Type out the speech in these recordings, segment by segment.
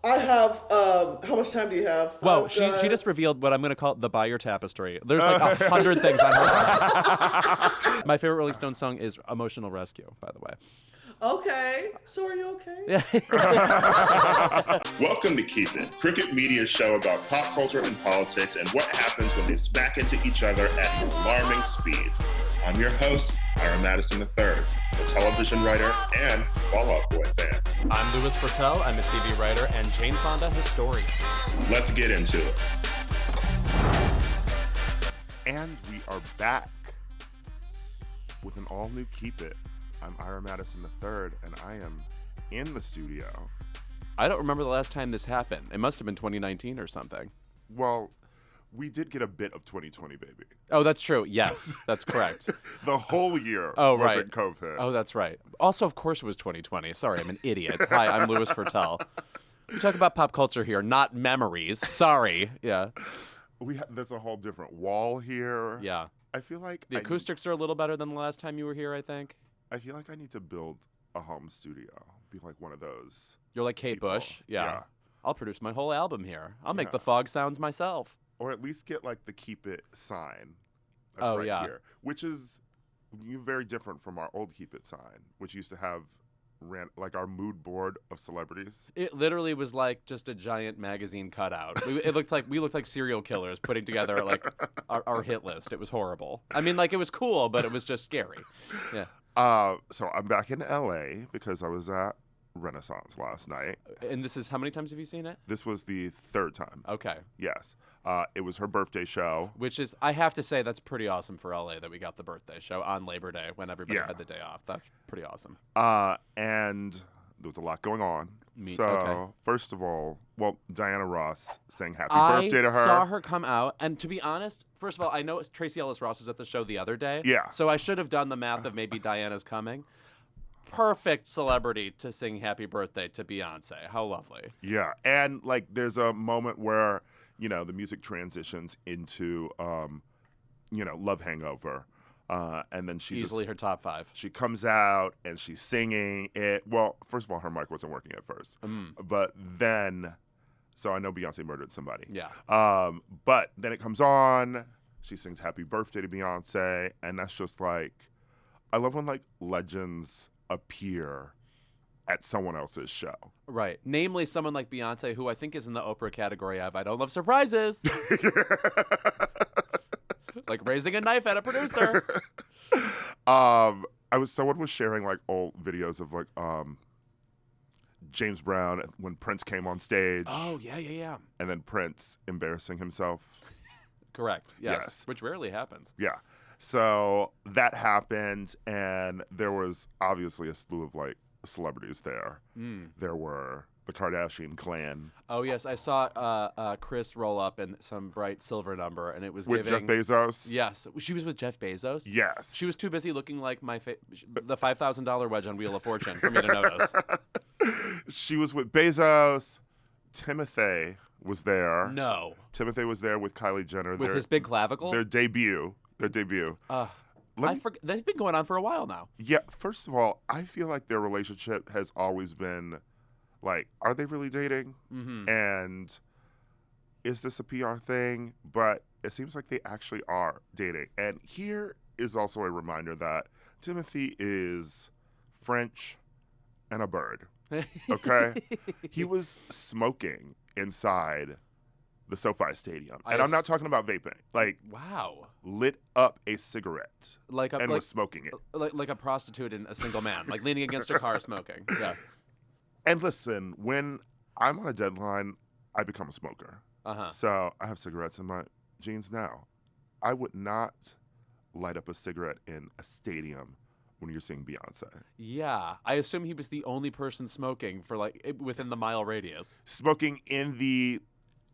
I have, how much time do you have? Whoa, she just revealed what I'm going to call the Buy Your Tapestry. There's like 100 things on her. My favorite Rolling Stones song is Emotional Rescue, by the way. Okay. So are you okay? Yeah. Welcome to Keep It, Cricket Media's show about pop culture and politics and what happens when they smack into each other at an alarming speed. I'm your host, Ira Madison III, a television writer and Fall Out Boy fan. I'm Louis Bertel. I'm a TV writer and Jane Fonda historian. Let's get into it. And we are back with an all-new Keep It. I'm Ira Madison III, and I am in the studio. I don't remember the last time this happened. It must have been 2019 or something. Well, we did get a bit of 2020, baby. Oh, that's true. Yes, that's correct. The whole year right. wasn't COVID. Oh, that's right. Also, of course, it was 2020. Sorry, I'm an idiot. Hi, I'm Louis Bertel. We talk about pop culture here, not memories. Sorry. Yeah. There's a whole different wall here. Yeah. I feel like the acoustics are a little better than the last time you were here, I think. I feel like I need to build a home studio. Be like one of those. You're like Kate people. Bush. Yeah. I'll produce my whole album here. I'll make Yeah. the fog sounds myself. Or at least get like the Keep It sign. That's here. Which is very different from our old Keep It sign, which used to have like our mood board of celebrities. It literally was like just a giant magazine cutout. We looked like serial killers putting together like our hit list. It was horrible. I mean, like it was cool, but it was just scary. Yeah. So I'm back in LA because I was at Renaissance last night. And this is, how many times have you seen it? This was the third time. Okay. Yes. It was her birthday show. Which is, I have to say, that's pretty awesome for LA that we got the birthday show on Labor Day when everybody had the day off. That's pretty awesome. And there was a lot going on. First of all, Diana Ross sang happy birthday to her. I saw her come out, and to be honest, first of all, I know Tracy Ellis Ross was at the show the other day. Yeah. So I should have done the math of maybe Diana's coming. Perfect celebrity to sing happy birthday to Beyoncé. How lovely. Yeah. And like there's a moment where, the music transitions into, Love Hangover. And then she easily her top 5. She comes out and she's singing it. Well, first of all, her mic wasn't working at first. But then, so I know Beyonce murdered somebody. Yeah. But then it comes on. She sings happy birthday to Beyonce. And that's just like, I love when like legends appear at someone else's show. Right. Namely someone like Beyonce, who I think is in the Oprah category of I don't love surprises. Like raising a knife at a producer. Someone was sharing like old videos of like James Brown when Prince came on stage. Oh, yeah. And then Prince embarrassing himself. Correct. Yes. Which rarely happens. Yeah. So that happened, and there was obviously a slew of like celebrities there. There were the Kardashian clan. Oh, yes. I saw Chris roll up in some bright silver number, and it was with Jeff Bezos? Yes. She was with Jeff Bezos? Yes. She was too busy looking like the $5,000 wedge on Wheel of Fortune for me to notice. She was with Bezos. Timothy was there. No. Timothy was there with Kylie Jenner. With his big clavicle? Their debut. They've been going on for a while now. Yeah. First of all, I feel like their relationship has always been like, are they really dating? Mm-hmm. And is this a PR thing? But it seems like they actually are dating. And here is also a reminder that Timothy is French and a bird. Okay? He was smoking inside the SoFi Stadium. And I'm not talking about vaping. Like, wow. Lit up a cigarette and was smoking it. Like a prostitute and a single man, like leaning against her car smoking. Yeah. And listen, when I'm on a deadline, I become a smoker. So I have cigarettes in my jeans now. I would not light up a cigarette in a stadium when you're seeing Beyonce. Yeah. I assume he was the only person smoking for like within the mile radius. Smoking in the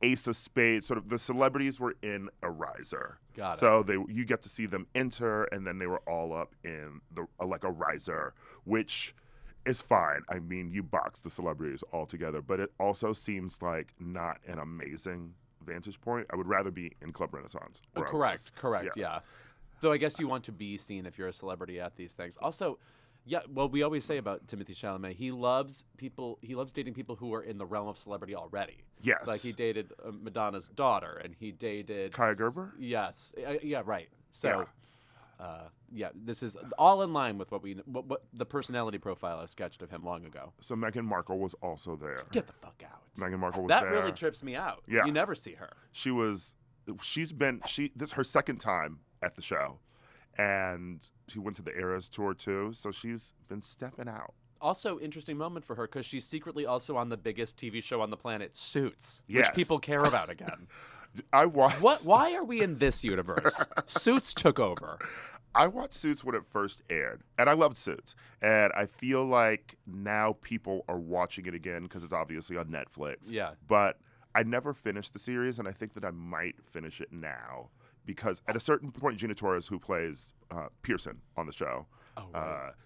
Ace of Spades, sort of the celebrities were in a riser. Got it. So you get to see them enter, and then they were all up in like a riser, which is fine. I mean, you box the celebrities all together, but it also seems like not an amazing vantage point. I would rather be in Club Renaissance. Correct. Yes. Yeah. Though I guess you want to be seen if you're a celebrity at these things. Also, Yeah, well, we always say about Timothée Chalamet, he loves dating people who are in the realm of celebrity already. Yes. Like he dated Madonna's daughter, and he dated Kaya Gerber? Yes, yeah, right. So, this is all in line with what the personality profile I sketched of him long ago. So Meghan Markle was also there. Get the fuck out. Meghan Markle was that there. really trips me out. Yeah. You never see her. This is her second time at the show. And she went to the Eras tour too, so she's been stepping out. Also, interesting moment for her because she's secretly also on the biggest TV show on the planet, Suits, Yes. which people care about again. I watched. Why are we in this universe? Suits took over. I watched Suits when it first aired, and I loved Suits. And I feel like now people are watching it again because it's obviously on Netflix. Yeah. But I never finished the series, and I think that I might finish it now. Because at a certain point, Gina Torres, who plays Pearson on the show,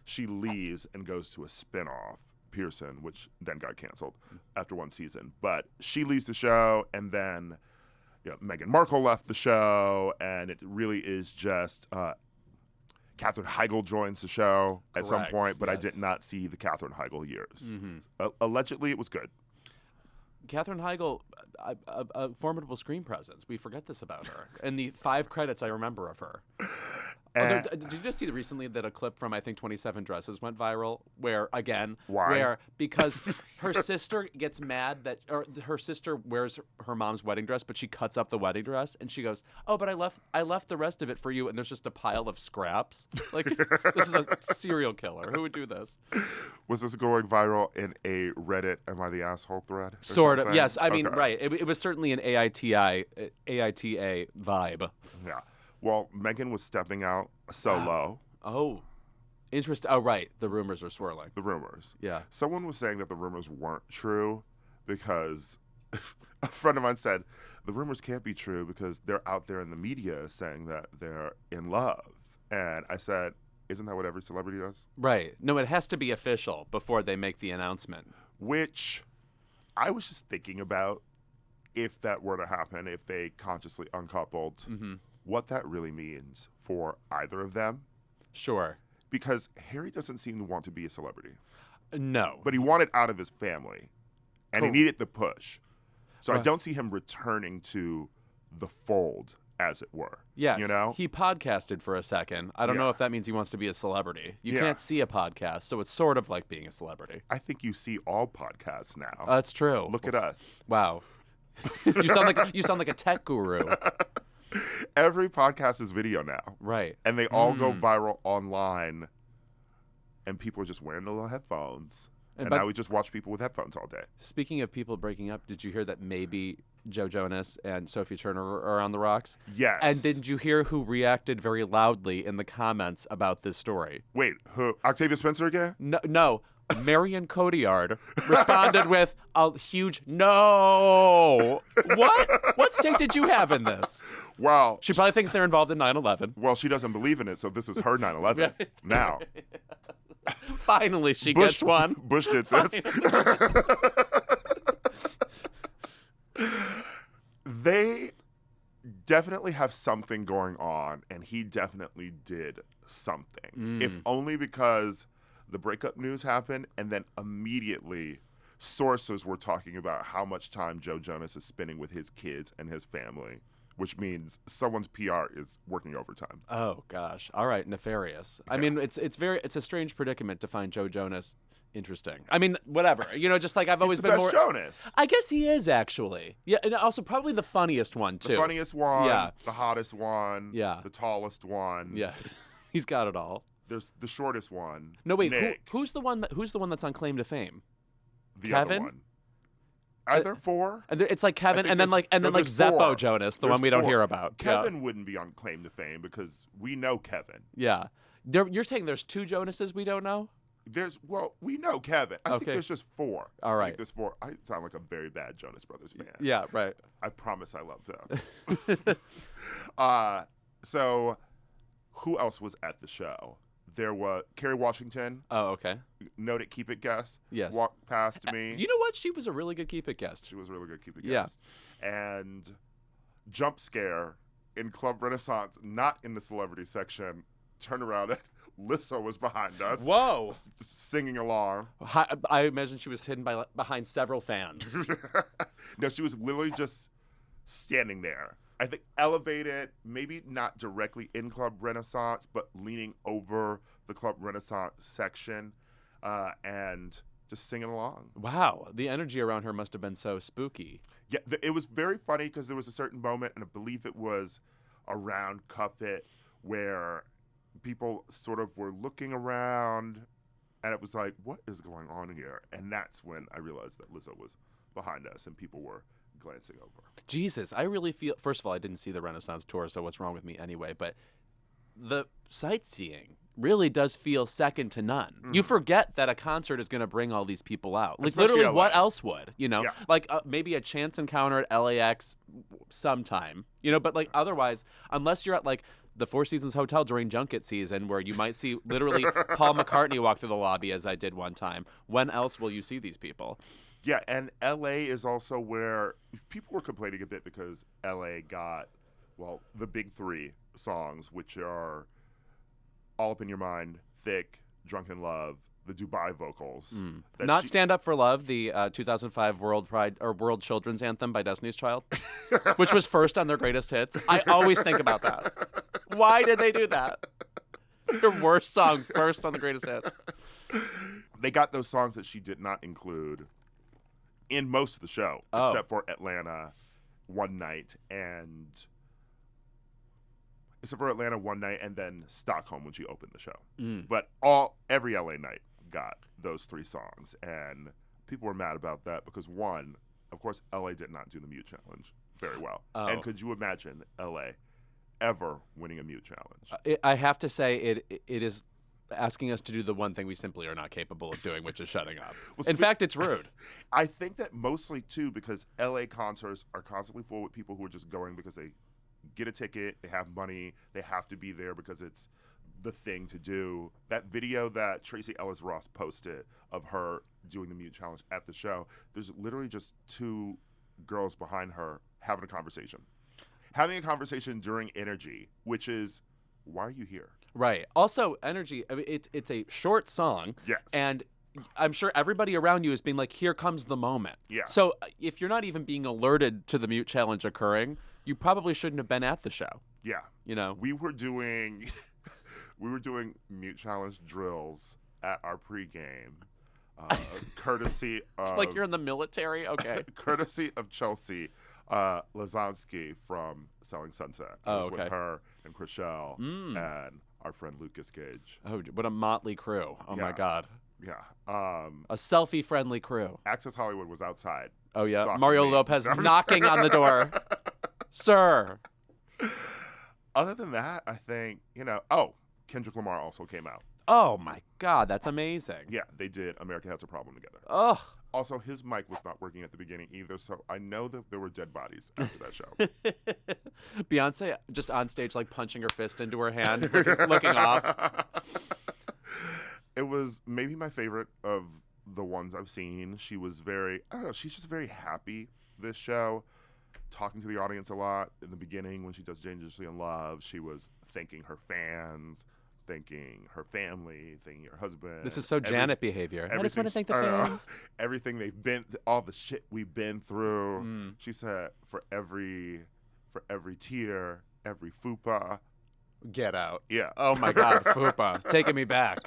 she leaves and goes to a spinoff, Pearson, which then got canceled after one season. But she leaves the show, and then Meghan Markle left the show, and it really is just Katherine Heigl joins the show at some point, but I did not see the Katherine Heigl years. Mm-hmm. Allegedly, it was good. Katherine Heigl, a formidable screen presence. We forget this about her. And the 5 credits I remember of her. Did you just see recently that a clip from, I think, 27 Dresses went viral? Where, again, because her sister gets mad or her sister wears her mom's wedding dress, but she cuts up the wedding dress, and she goes, "Oh, but I left the rest of it for you," and there's just a pile of scraps. Like, this is a serial killer. Who would do this? Was this going viral in a Reddit "Am I the Asshole" thread? Sort of, yes. I mean, right. It was certainly an AITA vibe. Yeah. Well, Meghan was stepping out solo. Oh, interesting. Oh, right. The rumors are swirling. The rumors. Yeah. Someone was saying that the rumors weren't true because a friend of mine said the rumors can't be true because they're out there in the media saying that they're in love. And I said, isn't that what every celebrity does? Right. No, it has to be official before they make the announcement. Which I was just thinking about if that were to happen, if they consciously uncoupled. Mm-hmm. What that really means for either of them. Sure. Because Harry doesn't seem to want to be a celebrity. No. But he wanted out of his family. And he needed the push. So I don't see him returning to the fold, as it were. Yeah. You know? He podcasted for a second. I don't know if that means he wants to be a celebrity. You can't see a podcast, so it's sort of like being a celebrity. I think you see all podcasts now. That's true. Look at us. Wow. You sound like a tech guru. Every podcast is video now. Right. And they all go viral online, and people are just wearing the little headphones. And now we just watch people with headphones all day. Speaking of people breaking up, did you hear that maybe Joe Jonas and Sophie Turner are on the rocks? Yes. And did you hear who reacted very loudly in the comments about this story? Wait, who? Octavia Spencer again? No. Marion Cotillard responded with a huge no. What stake did you have in this? Well, she probably thinks they're involved in 9/11. Well, she doesn't believe in it, so this is her 9/11 now. Finally, she gets one. Bush did this. They definitely have something going on, and he definitely did something. If only because the breakup news happened, and then immediately sources were talking about how much time Joe Jonas is spending with his kids and his family, which means someone's PR is working overtime. Oh gosh! All right, nefarious. Yeah. I mean, it's a strange predicament to find Joe Jonas interesting. I mean, whatever. Just like I've always been more Jonas. I guess he is actually. Yeah, and also probably the funniest one too. The funniest one. Yeah. The hottest one. Yeah. The tallest one. Yeah. He's got it all. There's the shortest one. No, wait. Nick. Who's the one that's on claim to fame? The Kevin? other one. Are there 4? It's like Kevin, and then like Zeppo 4. Jonas, the There's one we don't 4. hear about. Kevin wouldn't be on claim to fame because we know Kevin. Yeah. You're saying there's 2 Jonases we don't know? We know Kevin. I think there's just 4. All right. I think there's 4. I sound like a very bad Jonas Brothers fan. Yeah, right. I promise I love them. So who else was at the show? There was Kerry Washington. Oh, okay. Noted Keep It guest. Yes. Walked past me. You know what? She was a really good Keep It guest. She was a really good Keep It guest. And Jump Scare in Club Renaissance, not in the celebrity section, turned around and Lizzo was behind us. Whoa. Singing along. I imagine she was hidden behind several fans. No, she was literally just standing there. I think elevated, maybe not directly in Club Renaissance, but leaning over the Club Renaissance section and just singing along. Wow. The energy around her must have been so spooky. Yeah, it was very funny because there was a certain moment, and I believe it was around Cuff It, where people sort of were looking around, and it was like, what is going on here? And that's when I realized that Lizzo was behind us, and people were glancing over. Jesus, I really feel, first of all, I didn't see the Renaissance tour, so what's wrong with me anyway, but the sightseeing really does feel second to none. You forget that a concert is going to bring all these people out. Like, Especially literally, LA. what else would, you know? Yeah. Like, maybe a chance encounter at LAX sometime, you know? But, like, otherwise, unless you're at, like, the Four Seasons Hotel during junket season, where you might see literally Paul McCartney walk through the lobby, as I did one time, when else will you see these people? Yeah, and LA is also where people were complaining a bit because LA got, well, the big three songs, which are All Up in Your Mind, Thick, Drunken Love, the Dubai vocals. Not Stand Up for Love, the 2005 World Children's Anthem by Destiny's Child, which was first on their greatest hits. I always think about that. Why did they do that? Their worst song first on the greatest hits. They got those songs that she did not include in most of the show, except for Atlanta one night and then Stockholm when she opened the show. But every LA night got those three songs, and people were mad about that because, one, of course, LA did not do the Mute Challenge very well. And could you imagine LA ever winning a Mute Challenge? I have to say it is asking us to do the one thing we simply are not capable of doing, which is shutting up. In fact, it's rude. I think that mostly, too, because LA concerts are constantly full with people who are just going because they get a ticket, they have money, they have to be there because it's the thing to do. That video that Tracy Ellis Ross posted of her doing the Mute Challenge at the show, there's literally just two girls behind her having a conversation. Having a conversation during Energy, which is, why are you here? Right. Also, Energy, I mean, it's a short song. Yes. And I'm sure everybody around you is being like, here comes the moment. Yeah. So if you're not even being alerted to the Mute Challenge occurring, you probably shouldn't have been at the show. Yeah. You know? We were doing Mute Challenge drills at our pregame, courtesy of... Like you're in the military? Okay. Courtesy of Chelsea Lazansky from Selling Sunset. It was with her and Chriselle and our friend Lucas Gage. Oh, what a motley crew. Oh, my God. Yeah. A selfie-friendly crew. Access Hollywood was outside. Oh, yeah. stalking Mario me. Lopez knocking on the door. Sir. Other than that, I think, Kendrick Lamar also came out. Oh, my God. That's amazing. Yeah, they did America Has a Problem together. Ugh. Also, his mic was not working at the beginning either, so I know that there were dead bodies after that show. Beyonce just on stage, like punching her fist into her hand, looking off. It was maybe my favorite of the ones I've seen. She was she's just very happy this show, talking to the audience a lot. In the beginning, when she does Dangerously in Love, she was thanking her fans, thanking her family, thanking her husband. This is so Janet behavior. I just want to thank the fans. Everything they've been, all the shit we've been through. She said, for every tear, every fupa. Get out. Yeah. Oh my God, fupa, taking me back.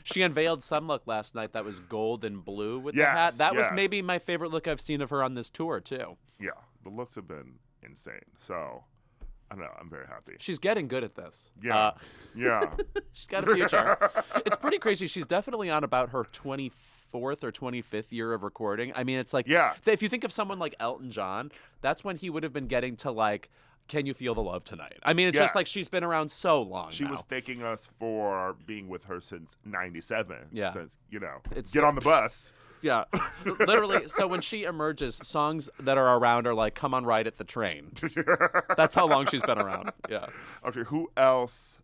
She unveiled some look last night that was gold and blue with the hat. That was maybe my favorite look I've seen of her on this tour too. Yeah, the looks have been insane. So, I don't know. I'm very happy. She's getting good at this. Yeah. Yeah. She's got a future. It's pretty crazy. She's definitely on about her 24th or 25th year of recording. I mean, it's like, if you think of someone like Elton John, that's when he would have been getting to like, Can You Feel the Love Tonight? I mean, it's just like she's been around so long She was thanking us for being with her since 97. Yeah. Since, It's get on the bus. Yeah, literally. So when she emerges, songs that are around are like, Come on, Ride at the Train. That's how long she's been around. Yeah. Okay, who else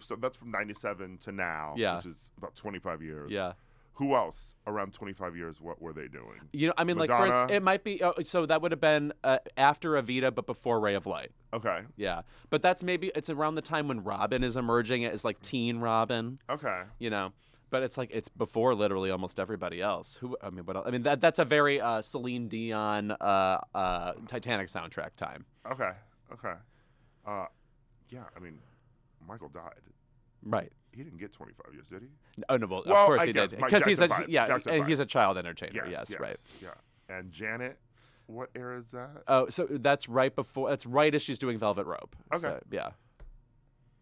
so that's from 97 to now, Yeah. which is about 25 years. Yeah. Who else around 25 years? What were they doing? You know, I mean, Madonna? like first, it might be. So that would have been after Evita, but before Ray of Light. Okay. Yeah, but that's maybe it's around the time when Robin is emerging as like teen Robin. Okay. You know, but it's like it's before literally almost everybody else. Who I mean, what else? I mean that's a very Celine Dion Titanic soundtrack time. Okay. Okay. Yeah. I mean, Michael died. Right. He didn't get 25 years, did he? Oh no, well, Well, of course I he guess did Mike because he's Jackson a vibe. yeah, Jackson and vibe. he's a child entertainer. Yes, right. Yeah. And Janet, what era is that? Oh, so that's right before. That's right as she's doing Velvet Rope. Okay. So, yeah.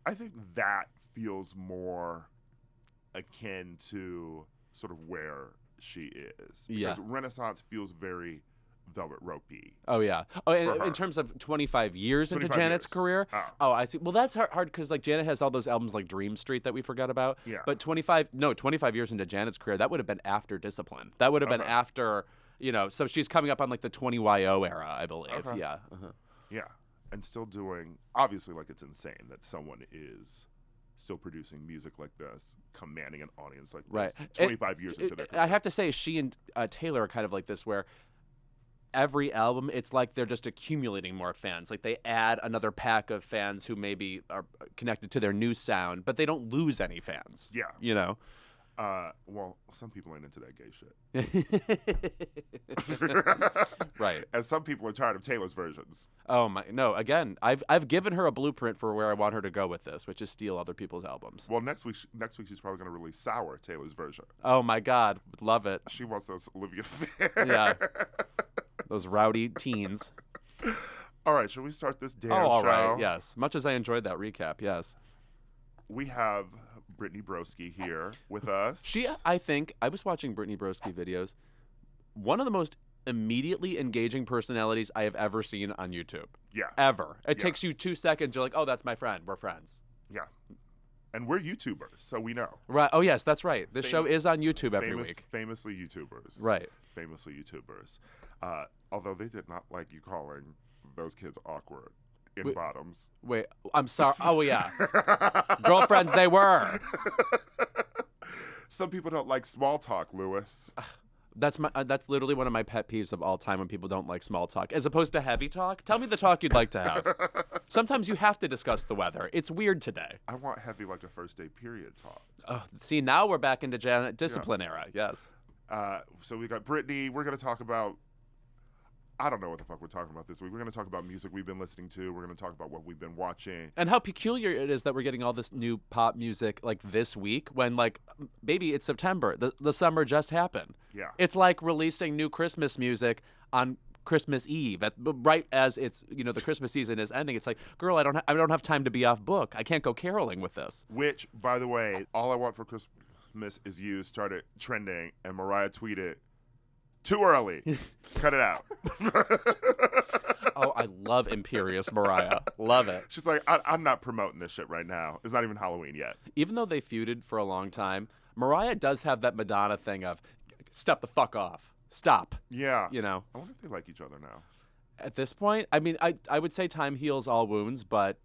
I think that feels more akin to sort of where she is. Because Yeah. Renaissance feels very Velvet Ropey. Oh yeah. Oh, and For her. in terms of 25 years into 25 Janet's years. career. Oh. Oh, I see. Well, that's hard because like Janet has all those albums like Dream Street that we forgot about. Yeah. But 25 years into Janet's career, that would have been after Discipline. That would have been Okay. after, you know. So she's coming up on like the 20YO era, I believe. Okay. Yeah. Yeah. And still doing, obviously, like it's insane that someone is still producing music like this, commanding an audience like this, Right. 25 years into their career. I have to say, she and Taylor are kind of like this, where every album, it's like they're just accumulating more fans. Like they add another pack of fans who maybe are connected to their new sound, but they don't lose any fans. Yeah. You know? Well, some people ain't into that gay shit. Right. And some people are tired of Taylor's versions. Oh my no! Again, I've given her a blueprint for where I want her to go with this, which is steal other people's albums. Well, next week she's probably going to release Sour, Taylor's version. Oh my God, love it. She wants those Olivia Fair. Yeah, those rowdy teens. All right, shall we start this damn Oh, all show? right. Yes. Much as I enjoyed that recap, yes. We have Brittany Broski here with us. She, I think, I was watching Brittany Broski videos. One of the most immediately engaging personalities I have ever seen on YouTube. Yeah. Ever. It Yeah. takes you 2 seconds. You're like, oh, that's my friend. We're friends. Yeah. And we're YouTubers, so we know. Right. Oh, yes, that's right. This show is on YouTube every week. Famously YouTubers. Right. Famously YouTubers. Although they did not like you calling those kids awkward in Wait. bottoms. Wait, I'm sorry. Oh, yeah. Girlfriends, they were. Some people don't like small talk, Lewis. That's literally one of my pet peeves of all time when people don't like small talk, as opposed to heavy talk. Tell me the talk you'd like to have. Sometimes you have to discuss the weather. It's weird today. I want heavy like a first day period talk. Oh, see, now we're back into Janet discipline era. Yes. So we got Brittany. We're going to talk about, I don't know what the fuck we're talking about this week. We're going to talk about music we've been listening to. We're going to talk about what we've been watching. And how peculiar it is that we're getting all this new pop music like this week when like baby, it's September. The summer just happened. Yeah. It's like releasing new Christmas music on Christmas Eve, right as it's the Christmas season is ending. It's like, girl, I don't have time to be off book. I can't go caroling with this. Which, by the way, All I Want for Christmas Is You started trending, and Mariah tweeted, "Too early. Cut it out." Oh, I love Imperious Mariah. Love it. She's like, I'm not promoting this shit right now. It's not even Halloween yet. Even though they feuded for a long time, Mariah does have that Madonna thing of step the fuck off. Stop. Yeah. You know. I wonder if they like each other now. At this point, I mean, I would say time heals all wounds, but,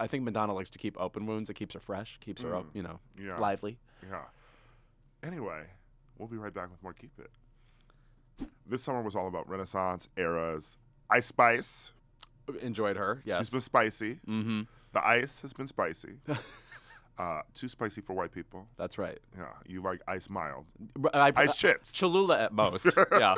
I think Madonna likes to keep open wounds. It keeps her fresh, keeps her, Yeah. lively. Yeah. Anyway, we'll be right back with more Keep It. This summer was all about Renaissance eras. Ice Spice. Enjoyed her, yes. She's been spicy. Mm-hmm. The ice has been spicy. Too spicy for white people. That's right. Yeah. You like ice mild. Ice chips. Cholula at most. Yeah.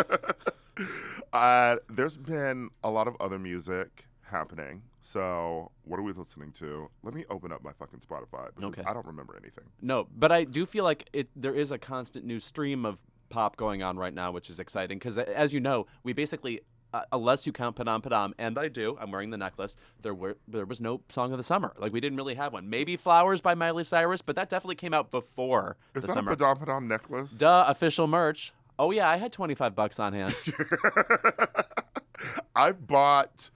There's been a lot of other music happening. So what are we listening to? Let me open up my fucking Spotify because Okay. I don't remember anything. No, but I do feel like there is a constant new stream of pop going on right now, which is exciting because, as you know, we basically, unless you count Padam Padam, and I do, I'm wearing the necklace, there was no song of the summer. Like, we didn't really have one. Maybe Flowers by Miley Cyrus, but that definitely came out before Is the that summer. a Padam Padam necklace? Duh, official merch. Oh, yeah, I had $25 on hand. I bought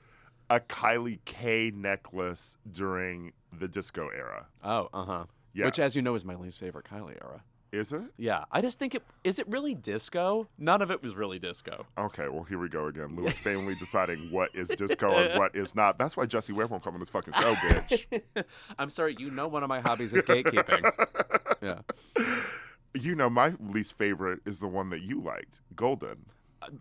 a Kylie K necklace during the disco era. Oh, uh-huh. Yes. Which, as you know, is my least favorite Kylie era. Is it? Yeah, I just think is it really disco? None of it was really disco. Okay, well, here we go again. Lewis family deciding what is disco and what is not. That's why Jesse Ware won't come on this fucking show, bitch. I'm sorry, one of my hobbies is gatekeeping. Yeah. You know, my least favorite is the one that you liked, Golden.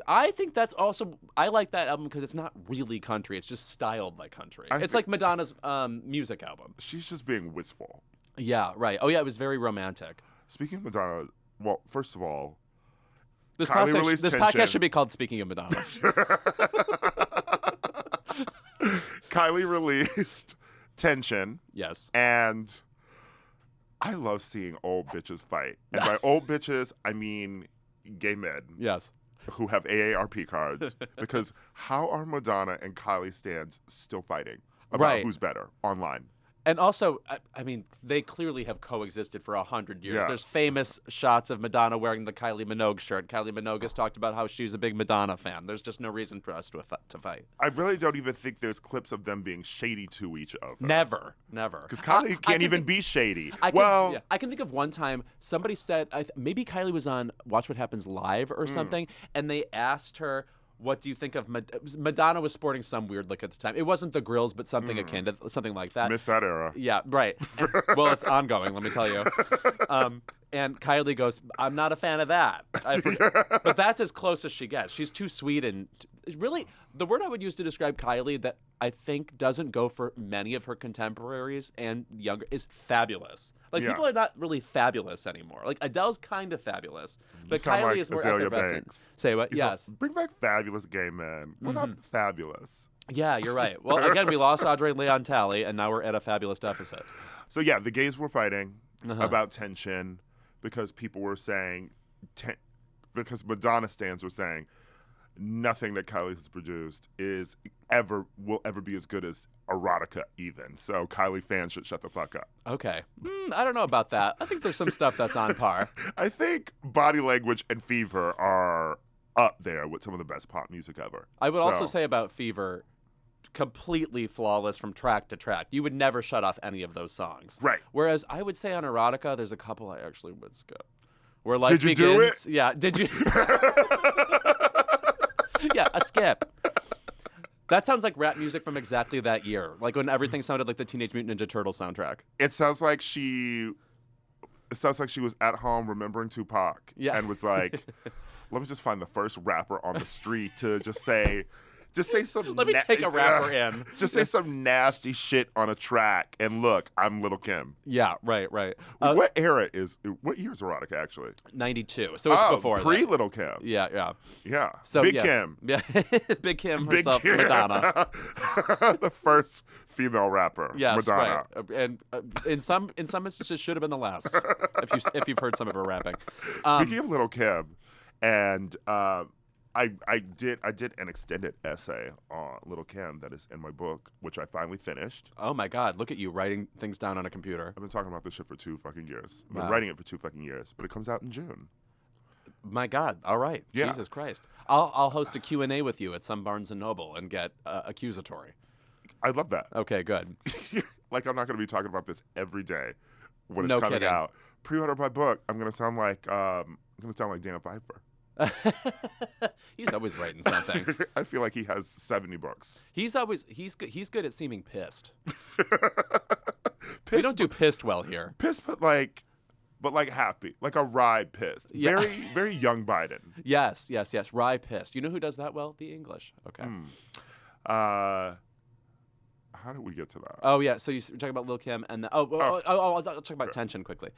I think that's also, I like that album because it's not really country. It's just styled like country. It's like Madonna's music album. She's just being wistful. Yeah, right. Oh, yeah, it was very romantic. Speaking of Madonna, well, first of all, This Kylie released Tension. podcast should be called Speaking of Madonna. Kylie released Tension. Yes. And I love seeing old bitches fight. And by old bitches, I mean gay men. Yes. Who have AARP cards. Because how are Madonna and Kylie stans still fighting about who's better online? And also, I mean, they clearly have coexisted for 100 years. Yeah. There's famous shots of Madonna wearing the Kylie Minogue shirt. Kylie Minogue has talked about how she's a big Madonna fan. There's just no reason for us to fight. I really don't even think there's clips of them being shady to each other. Never. Because Kylie can't even be shady. I can think of one time somebody said, maybe Kylie was on Watch What Happens Live or something, and they asked her, what do you think of Madonna was sporting some weird look at the time. It wasn't the grills, but something akin to something like that. Missed that era. Yeah, right. Well, it's ongoing, let me tell you. And Kylie goes, I'm not a fan of that. But that's as close as she gets. She's too sweet and really, the word I would use to describe Kylie that I think doesn't go for many of her contemporaries and younger is fabulous. Like, people are not really fabulous anymore. Like, Adele's kind of fabulous, but Kylie like is more Azalea effervescent. Banks. Say what? Yes. Bring back fabulous gay men. We're not fabulous. Yeah, you're right. Well, again, we lost Audrey Leon Talley, and now we're at a fabulous deficit. So, yeah, the gays were fighting about Tension because people were saying, because Madonna stans were saying, nothing that Kylie has produced will ever be as good as Erotica even. So Kylie fans should shut the fuck up. Okay. I don't know about that. I think there's some stuff that's on par. I think Body Language and Fever are up there with some of the best pop music ever. I would also say about Fever, completely flawless from track to track. You would never shut off any of those songs. Right. Whereas I would say on Erotica, there's a couple I actually would skip. Where Life Did you begins. do it? Yeah. Did you? Yeah, a skip. That sounds like rap music from exactly that year. Like when everything sounded like the Teenage Mutant Ninja Turtle soundtrack. It sounds like she was at home remembering Tupac and was like, let me just find the first rapper on the street to just say some. Let me take a rapper in. Just say some nasty shit on a track, and look, I'm Lil' Kim. Yeah, right. What year is Erotica actually? 92. So it's before that. Pre-Lil' Kim. Yeah. So Big Kim. Yeah, Big Kim herself, Madonna. The first female rapper. Yes, Madonna. right. And in some instances should have been the last. if you've heard some of her rapping. Speaking of Lil' Kim, and I did an extended essay on Lil' Kim that is in my book, which I finally finished. Oh my God! Look at you writing things down on a computer. I've been talking about this shit for 2 fucking years. I've Wow. been writing it for 2 fucking years, but it comes out in June. My God! All right, Yeah. Jesus Christ! I'll host a Q&A with you at some Barnes and Noble and get accusatory. I love that. Okay, good. Like, I'm not going to be talking about this every day when No it's coming kidding. out. Pre-order my book. I'm going to sound like Dan Pfeiffer. He's always writing something. I feel like he has 70 books. He's good at seeming pissed. Pissed, We don't do pissed well here. pissed, but like happy, like a rye pissed. Yeah. Very, very young Biden. Yes. Rye pissed. You know who does that well? The English. Okay. How did we get to that? Oh yeah, so you're talking about Lil' Kim and I'll talk about Tension quickly.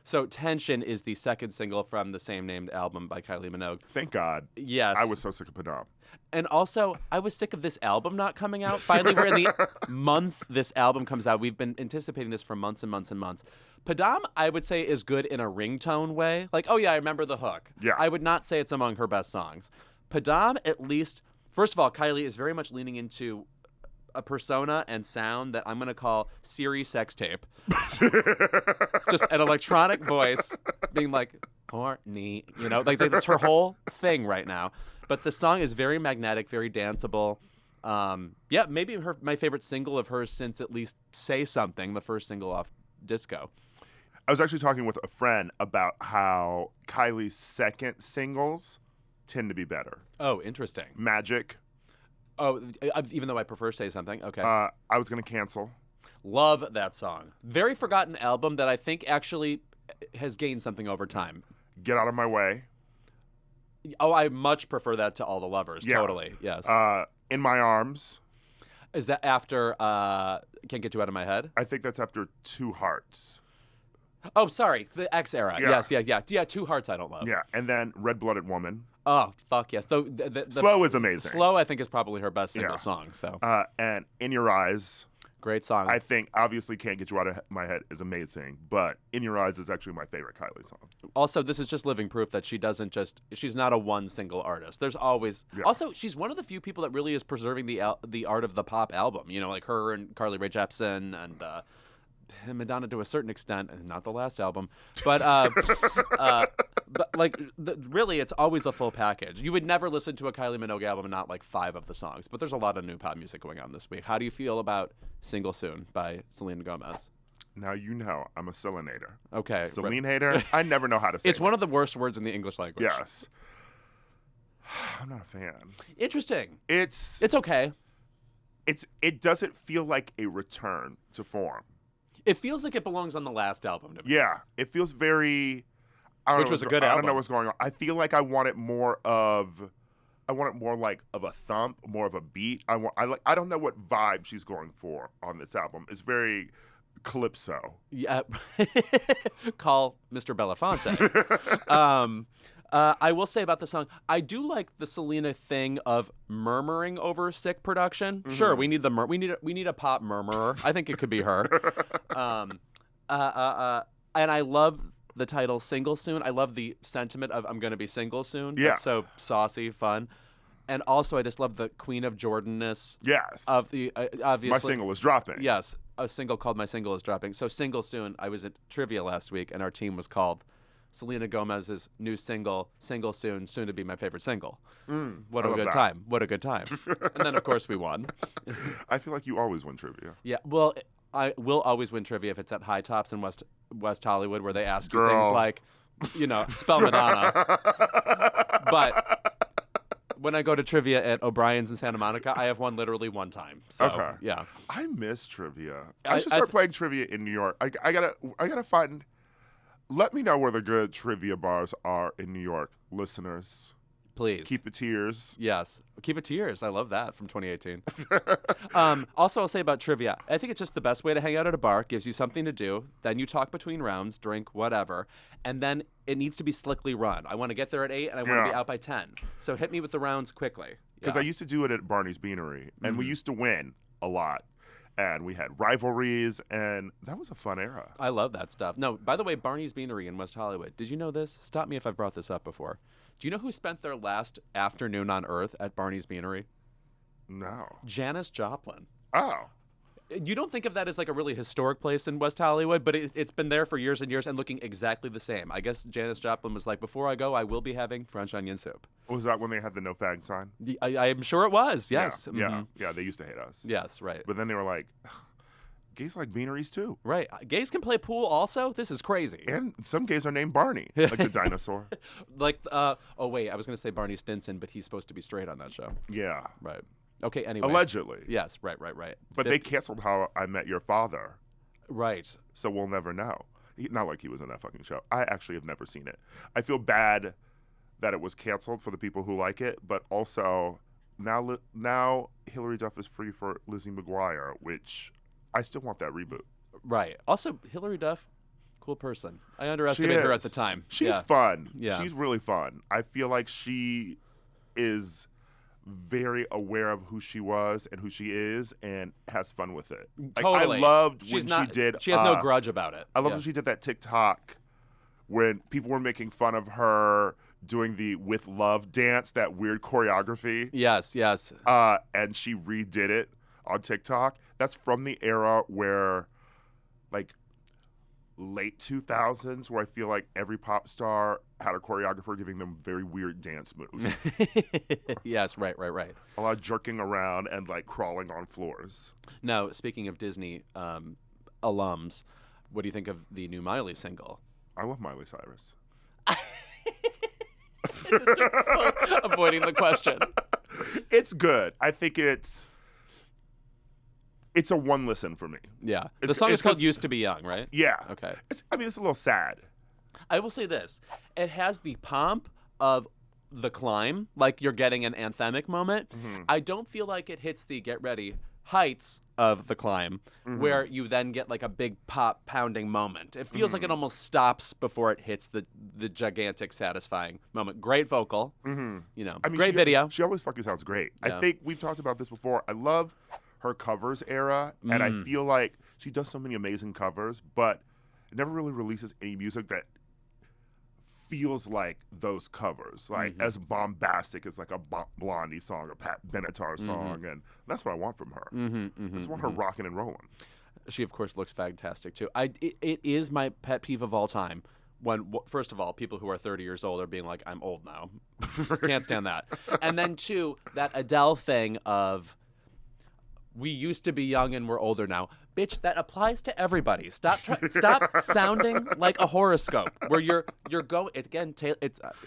So Tension is the second single from the same named album by Kylie Minogue. Thank God. Yes. I was so sick of Padam. And also, I was sick of this album not coming out. Finally, we're in the month this album comes out. We've been anticipating this for months and months and months. Padam, I would say, is good in a ringtone way. Like, oh yeah, I remember the hook. Yeah. I would not say it's among her best songs. Padam, at least, first of all, Kylie is very much leaning into a persona and sound that I'm going to call Siri sex tape. Just an electronic voice being like, horny, like that's her whole thing right now. But the song is very magnetic, very danceable. Maybe my favorite single of hers since at least Say Something, the first single off Disco. I was actually talking with a friend about how Kylie's second singles tend to be better. Oh, interesting. Magic. Oh, even though I prefer Say Something. Okay. I Was Gonna Cancel. Love that song. Very forgotten album that I think actually has gained something over time. Get Out of My Way. Oh, I much prefer that to All the Lovers. Yeah. Totally. Yes. In My Arms. Is that after Can't Get You Out of My Head? I think that's after Two Hearts. Oh, sorry. The X era. Yeah. Yes, yeah. Yeah, Two Hearts I don't love. Yeah, and then Red Blooded Woman. Oh, fuck yes. Slow is amazing. Slow, I think, is probably her best single Yeah. song. So And In Your Eyes. great song. I think, obviously, Can't Get You Out of My Head is amazing, but In Your Eyes is actually my favorite Kylie song. Also, this is just living proof that she's not a one single artist. There's always, Yeah. also, she's one of the few people that really is preserving the art of the pop album. You know, like her and Carly Rae Jepsen and Madonna to a certain extent, and not the last album, but like really, it's always a full package. You would never listen to a Kylie Minogue album and not like 5 of the songs. But there's a lot of new pop music going on this week. How do you feel about "Single Soon" by Selena Gomez? Now you know I'm a Selenator. Okay, Celine hater? I never know how to say it's it. one of the worst words in the English language. Yes. I'm not a fan. Interesting. It's okay. It doesn't feel like a return to form. It feels like it belongs on the last album to me. Yeah, it feels very. Which was a good I don't album. know what's going on. I feel like I want it more like of a thump, more of a beat. I don't know what vibe she's going for on this album. It's very calypso. Yeah. Call Mr. Belafonte. I will say about the song, I do like the Selena thing of murmuring over sick production. Mm-hmm. Sure, we need we need a pop murmurer. I think it could be her. And I love the title "Single Soon." I love the sentiment of "I'm going to be single soon." Yeah. It's so saucy, fun. And also, I just love the Queen of Jordanness Yes. of the obviously. My single is dropping. Yes, a single called "My Single Is Dropping." So "Single Soon." I was at trivia last week, and our team was called Selena Gomez's new single, "Single Soon," soon to be my favorite single. What I a love good that. time! What a good time! And then, of course, we won. I feel like you always win trivia. Yeah, well, I will always win trivia if it's at High Tops in West Hollywood, where they ask you Girl. things like, spell Madonna. But when I go to trivia at O'Brien's in Santa Monica, I have won literally one time. So, Okay. yeah. I miss trivia. I- I should I start th- playing trivia in New York. I gotta find. Let me know where the good trivia bars are in New York, listeners. Please. Keep it to yours. Yes. Keep it to yours. I love that from 2018. Also, I'll say about trivia, I think it's just the best way to hang out at a bar. Gives you something to do. Then you talk between rounds, drink, whatever. And then it needs to be slickly run. I want to get there at 8 and I want to be Yeah. out by 10. So hit me with the rounds quickly. Because I used to do it at Barney's Beanery, and we used to win a lot. And we had rivalries, and that was a fun era. I love that stuff. No, by the way, Barney's Beanery in West Hollywood. Did you know this? Stop me if I've brought this up before. Do you know who spent their last afternoon on Earth at Barney's Beanery? No. Janis Joplin. Oh. You don't think of that as like a really historic place in West Hollywood, but it's been there for years and years and looking exactly the same. I guess Janis Joplin was like, before I go, I will be having French onion soup. Was that when they had the no fag sign? I am sure it was, yes. Yeah. Mhm. Yeah, they used to hate us. Yes, right. But then they were like, gays like beaneries too. Right. Gays can play pool also? This is crazy. And some gays are named Barney, like the dinosaur. Like, oh wait, I was going to say Barney Stinson, but he's supposed to be straight on that show. Yeah. Right. Okay, anyway. Allegedly. Yes, right. But they canceled How I Met Your Father, Right. so we'll never know. Not like he was in that fucking show. I actually have never seen it. I feel bad that it was canceled for the people who like it, but also now Hilary Duff is free for Lizzie McGuire, which I still want that reboot. Right. Also, Hilary Duff, cool person. I underestimated her at the is. time. She's Yeah. fun. Yeah. She's really fun. I feel like she is very aware of who she was and who she is and has fun with it. Like, Totally. I loved She's when not, she did. She has no grudge about it. I love Yeah. when she did that TikTok when people were making fun of her doing the With Love dance, that weird choreography. Yes. And she redid it on TikTok. That's from the era where, like, late 2000s, where I feel like every pop star had a choreographer giving them very weird dance moves. Yes, right. A lot of jerking around and, like, crawling on floors. Now, speaking of Disney alums, what do you think of the new Miley single? I love Miley Cyrus. Just avoiding the question. It's good. I think it's a one listen for me. Yeah. The It's- song it's is called 'cause- Used to Be Young, right? Yeah. Okay. It's a little sad. I will say this. It has the pomp of the climb, like you're getting an anthemic moment. Mm-hmm. I don't feel like it hits the get ready heights of the climb, where you then get like a big pop pounding moment. It feels like it almost stops before it hits the gigantic satisfying moment. Great vocal, you know, I mean, great video. She always fucking sounds great. Yeah. I think we've talked about this before. I love her covers era, and I feel like she does so many amazing covers, but it never really releases any music that feels like those covers, like as bombastic as like a Blondie song, a Pat Benatar song, and that's what I want from her. I just want her rocking and rolling. She, of course, looks fantastic, too. It is my pet peeve of all time when, first of all, people who are 30 years old are being like, I'm old now. Can't stand that. And then, two, that Adele thing of, we used to be young and we're older now. Bitch, that applies to everybody. Stop sounding like a horoscope where you're going again.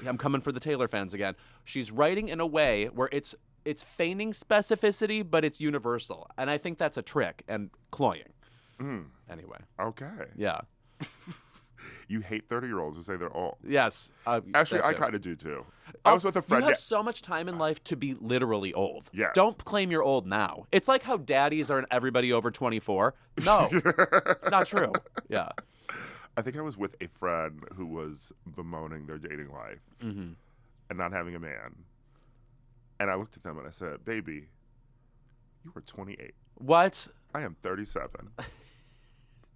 I'm coming for the Taylor fans again. She's writing in a way where it's feigning specificity, but it's universal, and I think that's a trick and cloying. Anyway. Okay. Yeah. You hate 30-year-olds who say they're old. Yes. Actually, I kind of do too. I was with a friend. You have so much time in life to be literally old. Yes. Don't claim you're old now. It's like how daddies are everybody over 24. No, it's not true. Yeah. I think I was with a friend who was bemoaning their dating life and not having a man. And I looked at them and I said, baby, you were 28. What? I am 37.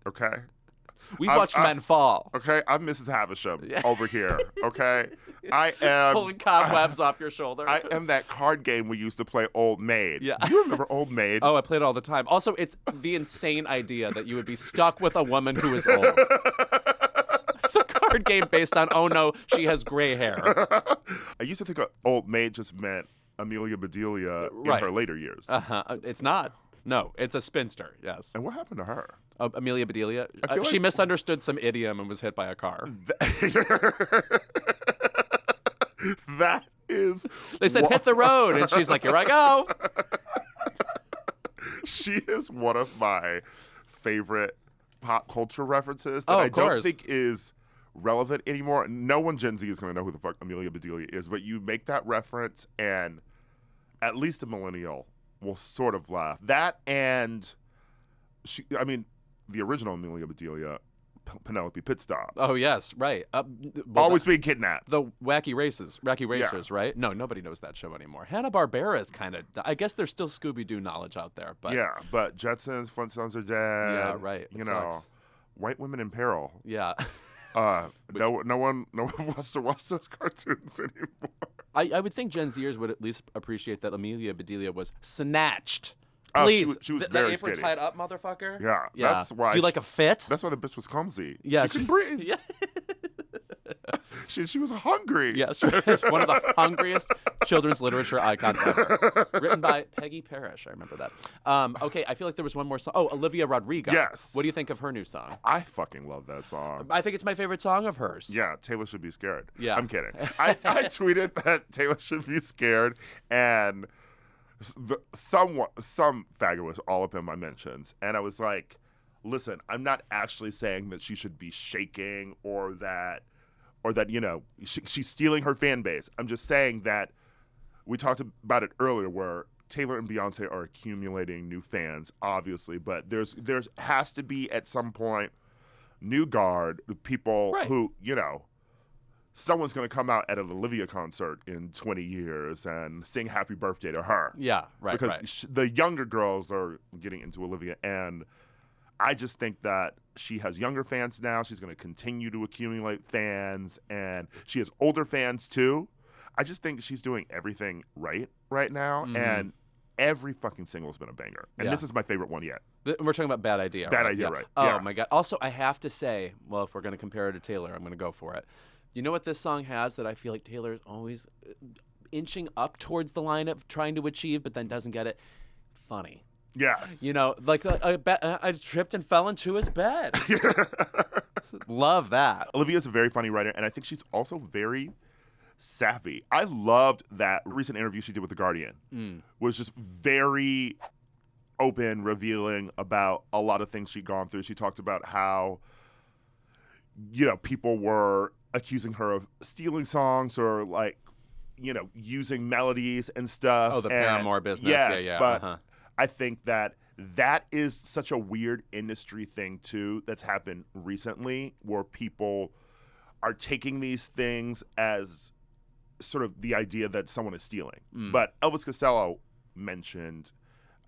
Okay? We've watched men fall. Okay? I'm Mrs. Havisham over here. Okay? I am... Pulling cobwebs off your shoulder. I am that card game we used to play, Old Maid. Yeah. Do you remember Old Maid? Oh, I played it all the time. Also, it's the insane idea that you would be stuck with a woman who is old. It's a card game based on, oh no, she has gray hair. I used to think Old Maid just meant Amelia Bedelia in her later years. It's not. No, it's a spinster, yes. And what happened to her? Amelia Bedelia? feel She like- misunderstood some idiom and was hit by a car. That is... They said, hit the road. And she's like, here I go. She is one of my favorite pop culture references that Oh, I of don't course. think is relevant anymore. No one Gen Z is going to know who the fuck Amelia Bedelia is, but you make that reference and at least a millennial will sort of laugh. That and the original Amelia Bedelia, Penelope Pitstop, Oh, yes, right. always being kidnapped. The Wacky Racers, right? No, nobody knows that show anymore. Hanna-Barbera is kind of, I guess there's still Scooby-Doo knowledge out there. But yeah, but Jetsons, Flintstones are dead. Yeah, right. You It know, sucks. White Women in Peril. Yeah. No one wants to watch those cartoons anymore. I would think Gen Zers would at least appreciate that Amelia Bedelia was snatched. Oh, Please, she was the very apron skinny. tied up, motherfucker. Yeah, Yeah. that's why. Do you like a fit? That's why the bitch was clumsy. Yes. She couldn't breathe. Yeah. She was hungry. Yes, right. One of the hungriest children's literature icons ever. Written by Peggy Parrish. I remember that. Okay, I feel like there was one more song. Oh, Olivia Rodrigo. Yes. What do you think of her new song? I fucking love that song. I think it's my favorite song of hers. Yeah, Taylor should be scared. Yeah. I'm kidding. I tweeted that Taylor should be scared, and some faggot was all up in my mentions, and I was like, listen, I'm not actually saying that she should be shaking or that you know she's stealing her fan base. I'm just saying that we talked about it earlier, where Taylor and Beyoncé are accumulating new fans, obviously, but there's has to be at some point new guard, people who, you know, someone's going to come out at an Olivia concert in 20 years and sing happy birthday to her. Yeah, right. Because the younger girls are getting into Olivia, and I just think that she has younger fans now. She's going to continue to accumulate fans, and she has older fans too. I just think she's doing everything right now, and every fucking single has been a banger. And this is my favorite one yet. We're talking about Bad Idea. Bad right? Idea, Yeah. right. Oh, Yeah. my God. Also, I have to say, well, if we're going to compare it to Taylor, I'm going to go for it. You know what this song has that I feel like Taylor is always inching up towards the line of trying to achieve, but then doesn't get it? Funny. Yes. You know, like I tripped and fell into his bed. Love that. Olivia's a very funny writer, and I think she's also very savvy. I loved that recent interview she did with The Guardian. Was just very open, revealing about a lot of things she'd gone through. She talked about how people were accusing her of stealing songs or like, using melodies and stuff. Oh, the Paramore business. Yes, yeah. But I think that is such a weird industry thing too that's happened recently, where people are taking these things as sort of the idea that someone is stealing. But Elvis Costello mentioned,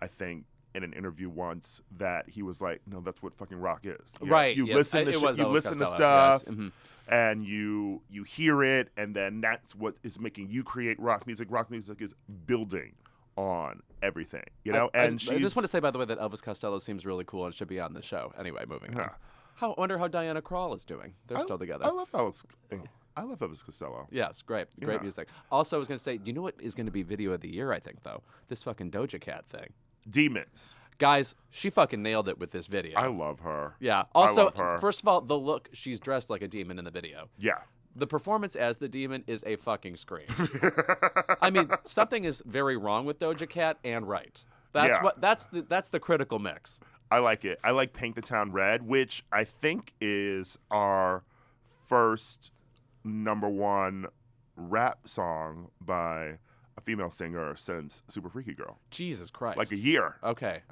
I think, in an interview once that he was like, no, that's what fucking rock is. Right. You yes. listen to It was you Elvis listen to Costello, stuff, yes. and you hear it, and then that's what is making you create rock music. Rock music is building on everything, And I just want to say, by the way, that Elvis Costello seems really cool and should be on the show. Anyway, moving on. I wonder how Diana Krall is doing. They're still together. I love Elvis Costello. Yes, great music. Also, I was going to say, do you know what is going to be video of the year, I think, though? This fucking Doja Cat thing. Demons. Guys, she fucking nailed it with this video. I love her. Yeah. Also, I love her. first of all, the look, she's dressed like a demon in the video. Yeah. The performance as the demon is a fucking scream. I mean, something is very wrong with Doja Cat and right. That's the critical mix. I like it. I like Paint the Town Red, which I think is our first #1 rap song by a female singer since Super Freaky Girl. Jesus Christ. Like a year. Okay.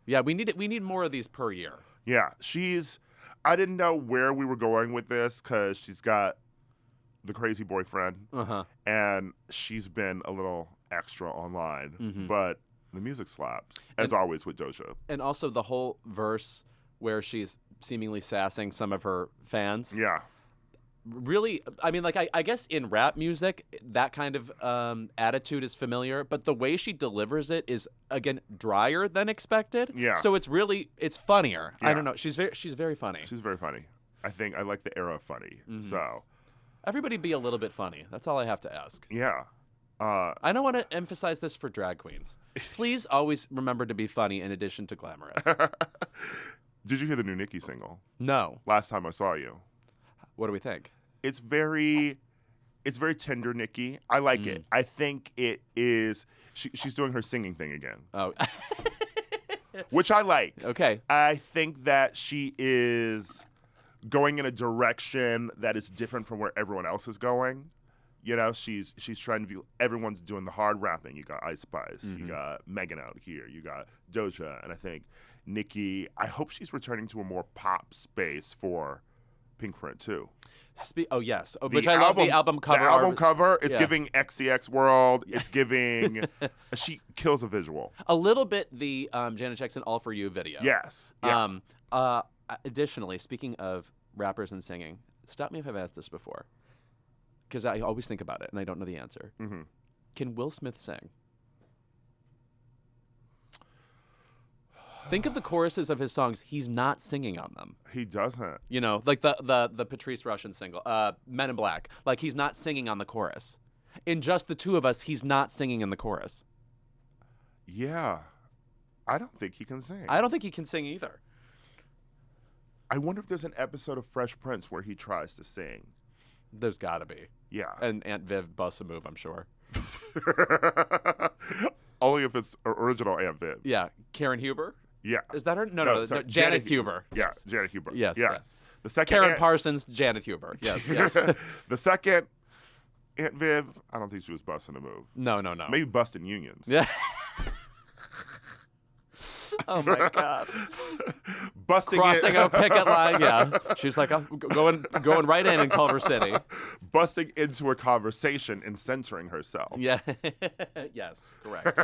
Yeah, we need more of these per year. Yeah, I didn't know where we were going with this because she's got the crazy boyfriend, and she's been a little extra online, but the music slaps, as always with Doja. And also the whole verse where she's seemingly sassing some of her fans. Yeah. Really, I mean, like, I guess in rap music, that kind of attitude is familiar, but the way she delivers it is, again, drier than expected. Yeah. So it's funnier. Yeah. I don't know. She's very funny. She's very funny. I like the era of funny. So everybody be a little bit funny. That's all I have to ask. yeah. I don't want to emphasize this for drag queens. Please always remember to be funny in addition to glamorous. Did you hear the new Nicki single? No. Last time I saw you. What do we think? It's very tender, Nicki. I like it. I think it is. She's doing her singing thing again. Oh. Which I like. Okay. I think that she is going in a direction that is different from where everyone else is going. She's trying to be. Everyone's doing the hard rapping. You got Ice Spice. You got Megan out here. You got Doja. And I think Nicki. I hope she's returning to a more pop space for Pink Print too. Oh yes, which I love the album cover. The album cover, it's yeah. giving XCX World. Yeah. It's giving. She kills a visual. A little bit the Janet Jackson "All for You" video. Yes. Yeah. Additionally, speaking of rappers and singing, stop me if I've asked this before, because I always think about it and I don't know the answer. Can Will Smith sing? Think of the choruses of his songs. He's not singing on them. He doesn't. Like the Patrice Rushen single, Men in Black. Like, he's not singing on the chorus. In Just the Two of Us, he's not singing in the chorus. Yeah. I don't think he can sing. I don't think he can sing either. I wonder if there's an episode of Fresh Prince where he tries to sing. There's got to be. Yeah. And Aunt Viv busts a move, I'm sure. Only if it's original Aunt Viv. Yeah. Karen Huber? Yeah. Is that her? No, Janet Huber. Yeah, Yes. Janet Huber. Yes. The second Karen Parsons, Janet Huber. Yes. The second Aunt Viv, I don't think she was busting a move. No. Maybe busting unions. Yeah. Oh my God. Crossing a picket line. Yeah. She's like, I'm going right in Culver City. Busting into a conversation and censoring herself. Yeah. Yes. Correct.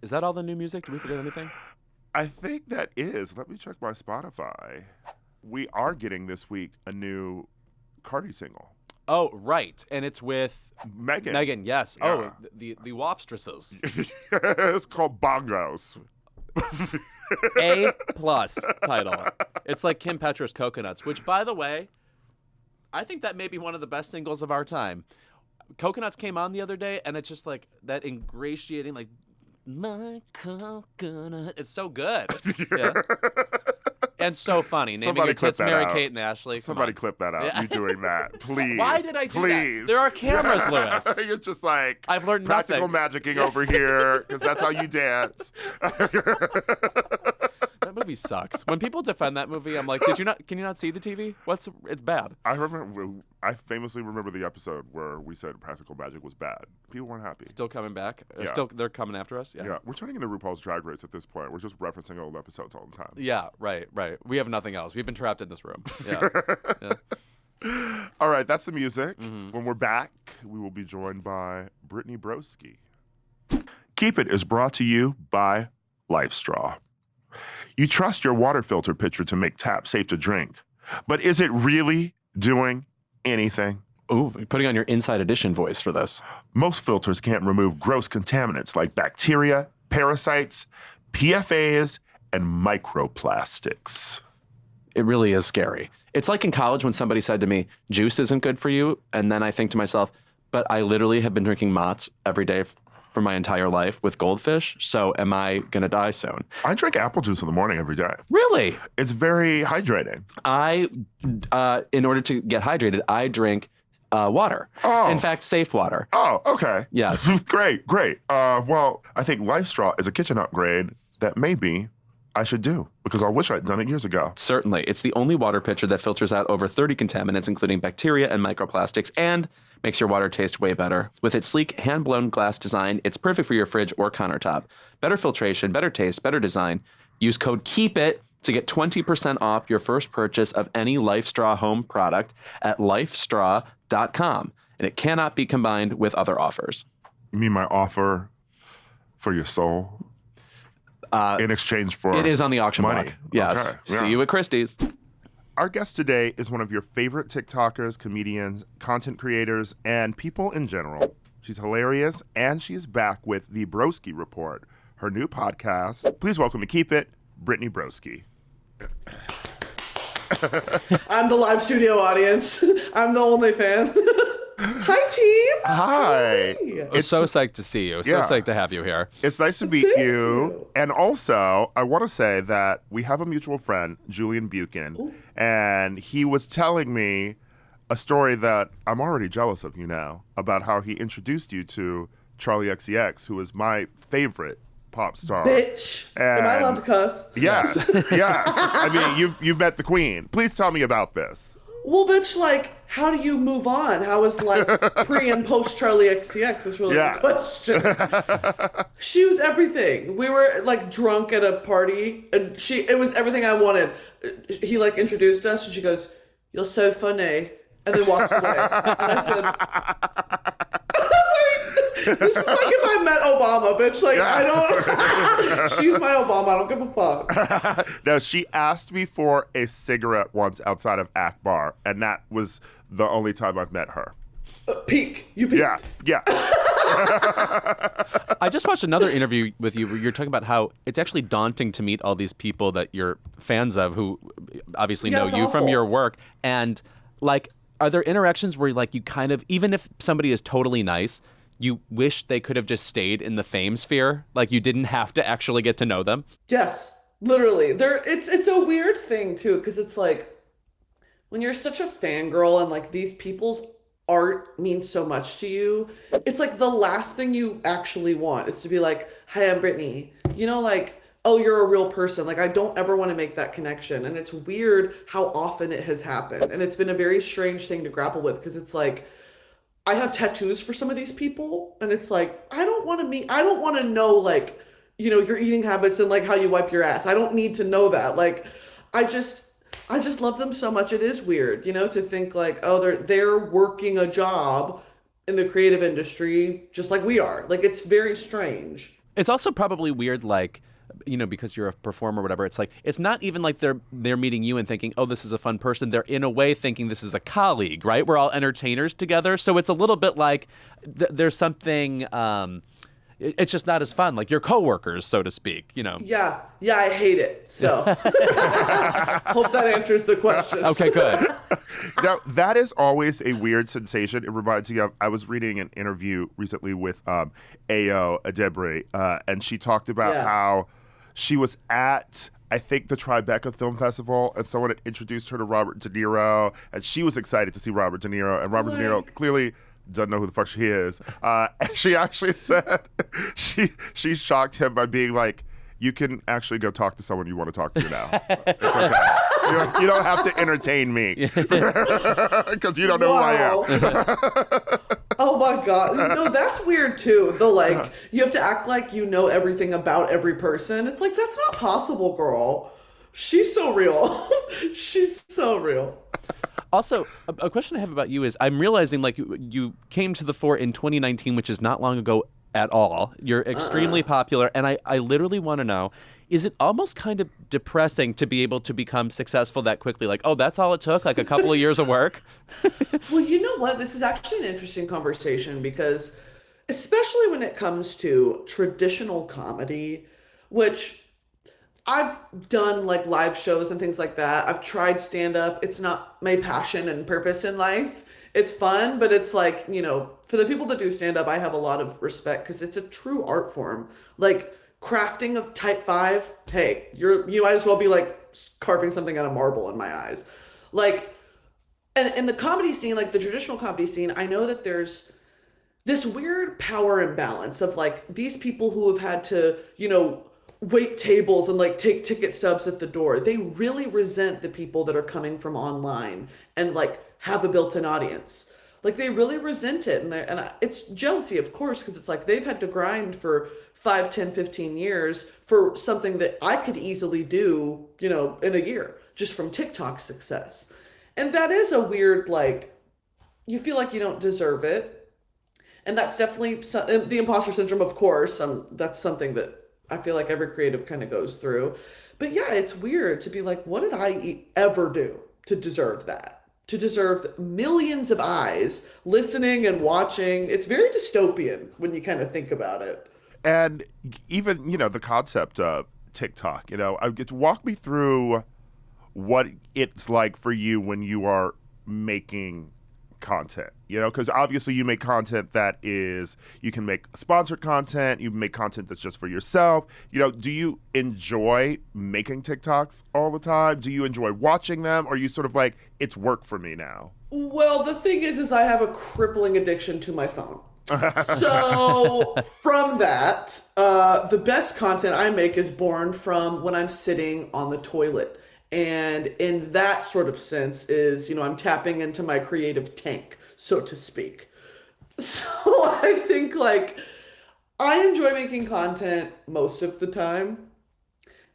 Is that all the new music? Did we forget anything? I think that is. Let me check my Spotify. We are getting this week a new Cardi single. Oh, right. And it's with Megan, yes. Yeah. Oh, the Wopstresses. It's called Bongos. A+ title. It's like Kim Petras' Coconuts, which, by the way, I think that may be one of the best singles of our time. Coconuts came on the other day, and it's just like that ingratiating, like, my coconut. It's so good. Yeah. And so funny. Naming your tits Mary Kate and Ashley. Somebody clip that out. Yeah. You doing that. Please. Why did I do Please. that? There are cameras, Louis. You're just like, I've learned practical nothing. magicking over here, because that's how you dance. That movie sucks. When people defend that movie, I'm like, can you not see the TV? It's bad. I famously remember the episode where we said Practical Magic was bad. People weren't happy. Still coming back. Yeah. They're coming after us. Yeah, we're turning into RuPaul's Drag Race at this point. We're just referencing old episodes all the time. Yeah, right. We have nothing else. We've been trapped in this room. Yeah. Yeah. All right, that's the music. Mm-hmm. When we're back, we will be joined by Brittany Broski. Keep It is brought to you by LifeStraw. You trust your water filter pitcher to make tap safe to drink, but is it really doing anything? Ooh, you're putting on your Inside Edition voice for this. Most filters can't remove gross contaminants like bacteria, parasites, PFAs, and microplastics. It really is scary. It's like in college when somebody said to me, juice isn't good for you. And then I think to myself, but I literally have been drinking Mott's every day for my entire life with goldfish. So am I going to die soon? I drink apple juice in the morning every day. Really? It's very hydrating. In order to get hydrated, I drink water. Oh. In fact, safe water. Oh, okay. Yes. Great. Well, I think LifeStraw is a kitchen upgrade that maybe I should do because I wish I'd done it years ago. Certainly. It's the only water pitcher that filters out over 30 contaminants, including bacteria and microplastics, and makes your water taste way better. With its sleek, hand-blown glass design, it's perfect for your fridge or countertop. Better filtration, better taste, better design. Use code KEEPIT to get 20% off your first purchase of any LifeStraw home product at lifestraw.com. And it cannot be combined with other offers. You mean my offer for your soul? In exchange for it is on the auction money. block. Yes. Okay. Yeah. See you at Christie's. Our guest today is one of your favorite TikTokers, comedians, content creators, and people in general. She's hilarious, and she's back with the Broski Report, her new podcast. Please welcome to Keep It, Brittany Broski. I'm the live studio audience. I'm the only fan. Hi, team. Hi. It's so psyched to see you. So psyched to have you here. It's nice to meet you. And also, I want to say that we have a mutual friend, Julian Buchan, and he was telling me a story that I'm already jealous of you now about how he introduced you to Charlie XCX, who is my favorite pop star. Bitch. Am I allowed to cuss? Yes. Yes. I mean, you've met the queen. Please tell me about this. Well, bitch, like, how do you move on? How is life pre and post Charlie XCX is really the question. She was everything. We were, like, drunk at a party, and it was everything I wanted. He, like, introduced us, and she goes, "You're so funny," and then walks away. And I said, this is like if I met Obama, bitch. Like, I don't... She's my Obama. I don't give a fuck. No, she asked me for a cigarette once outside of Akbar, and that was the only time I've met her. Peak. You peaked. Yeah. I just watched another interview with you where you're talking about how it's actually daunting to meet all these people that you're fans of who obviously know you from your work. And, like, are there interactions where, like, you kind of, even if somebody is totally nice, you wish they could have just stayed in the fame sphere? Like, you didn't have to actually get to know them? Yes, literally. It's a weird thing, too, because it's like, when you're such a fangirl and, like, these people's art means so much to you, it's like the last thing you actually want is to be like, "Hi, I'm Brittany." You know, like, oh, you're a real person. Like, I don't ever want to make that connection. And it's weird how often it has happened. And it's been a very strange thing to grapple with because it's like, I have tattoos for some of these people, and it's like, I don't want to know, like, you know, your eating habits and, like, how you wipe your ass. I don't need to know that. Like, I just love them so much. It is weird, you know, to think like, oh, they're working a job in the creative industry just like we are. Like, it's very strange. It's also probably weird, like, you know, because you're a performer or whatever, it's like, it's not even like they're meeting you and thinking, oh, this is a fun person. They're in a way thinking this is a colleague, right? We're all entertainers together. So it's a little bit like there's something, it's just not as fun. Like, you're coworkers, so to speak, you know? Yeah, I hate it. So hope that answers the question. Okay, good. Now, that is always a weird sensation. It reminds me of, I was reading an interview recently with Ayo Adebre, and she talked about how she was at, I think, the Tribeca Film Festival, and someone had introduced her to Robert De Niro, and she was excited to see Robert De Niro, and Robert De Niro clearly doesn't know who the fuck she is. And she actually said she shocked him by being like, you can actually go talk to someone you want to talk to now. It's okay. You don't have to entertain me because you don't know who I am. Oh my God. No, that's weird too. You have to act like you know everything about every person. It's like, that's not possible, girl. She's so real. She's so real. Also, a question I have about you is I'm realizing like you came to the fore in 2019, which is not long ago at all. You're extremely popular. And I literally want to know, is it almost kind of depressing to be able to become successful that quickly? Like, oh, that's all it took? Like a couple of years of work? Well, you know what? This is actually an interesting conversation because especially when it comes to traditional comedy, which I've done like live shows and things like that. I've tried stand up. It's not my passion and purpose in life. It's fun, but it's like, for the people that do stand up, I have a lot of respect because it's a true art form. Like crafting of type 5, hey, you might as well be like carving something out of marble in my eyes. Like, and in the comedy scene, like the traditional comedy scene, I know that there's this weird power imbalance of like these people who have had to, wait tables and like take ticket stubs at the door. They really resent the people that are coming from online and like have a built-in audience. Like they really resent it. And it's jealousy, of course, because it's like they've had to grind for 5, 10, 15 years for something that I could easily do, in a year just from TikTok success. And that is a weird, like, you feel like you don't deserve it. And that's definitely the imposter syndrome, of course. That's something that I feel like every creative kind of goes through. But yeah, it's weird to be like, what did I ever do to deserve that? To deserve millions of eyes listening and watching. It's very dystopian when you kind of think about it. And even, the concept of TikTok, I get to walk me through what it's like for you when you are making content, because obviously you make content that is, you can make sponsored content, you make content that's just for yourself. Do you enjoy making TikToks all the time? Do you enjoy watching them? Or are you sort of like, it's work for me now? Well, the thing is I have a crippling addiction to my phone. So from that, the best content I make is born from when I'm sitting on the toilet. And in that sort of sense is, I'm tapping into my creative tank, so to speak. So I think like I enjoy making content most of the time.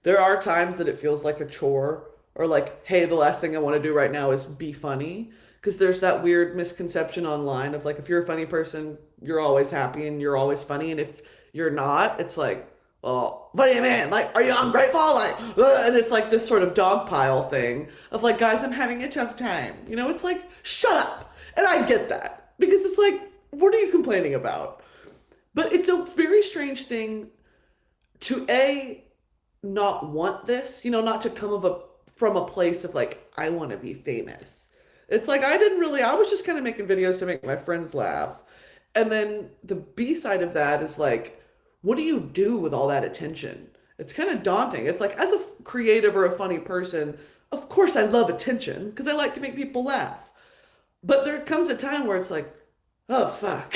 There are times that it feels like a chore or like, hey, the last thing I want to do right now is be funny. Because there's that weird misconception online of like, if you're a funny person, you're always happy and you're always funny. And if you're not, it's like, well, what do you mean? Like, are you ungrateful? Like, and it's like this sort of dog pile thing of like, guys, I'm having a tough time. It's like, shut up. And I get that because it's like, what are you complaining about? But it's a very strange thing to not want this, not to come from a place of like, I want to be famous. It's like, I was just kind of making videos to make my friends laugh. And then the B side of that is like, what do you do with all that attention? It's kind of daunting. It's like, as a creative or a funny person, of course I love attention because I like to make people laugh. But there comes a time where it's like, oh, fuck.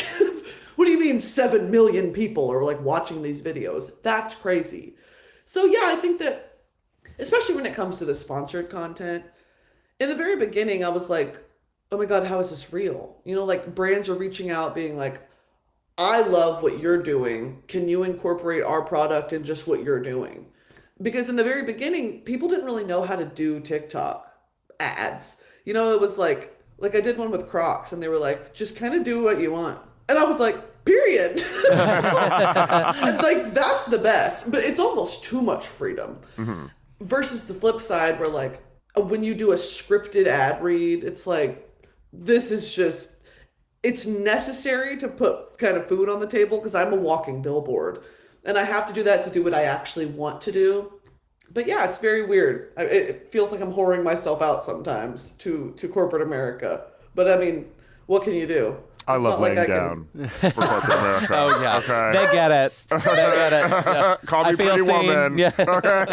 What do you mean 7 million people are like watching these videos? That's crazy. So yeah, I think that, especially when it comes to the sponsored content, in the very beginning, I was like, oh my God, how is this real? Like brands are reaching out being like, I love what you're doing. Can you incorporate our product in just what you're doing? Because in the very beginning, people didn't really know how to do TikTok ads. It was like I did one with Crocs and they were like, just kind of do what you want. And I was like, period. And like, that's the best, but it's almost too much freedom. Mm-hmm. Versus the flip side where like, when you do a scripted ad read, it's like, this is just, it's necessary to put kind of food on the table because I'm a walking billboard and I have to do that to do what I actually want to do. But yeah, it's very weird. It feels like I'm whoring myself out sometimes to corporate America. But I mean, what can you do? I love laying down for corporate America. Oh, yeah. Okay. They get it. They get it. Yeah. Call me pretty woman. Yeah. Okay.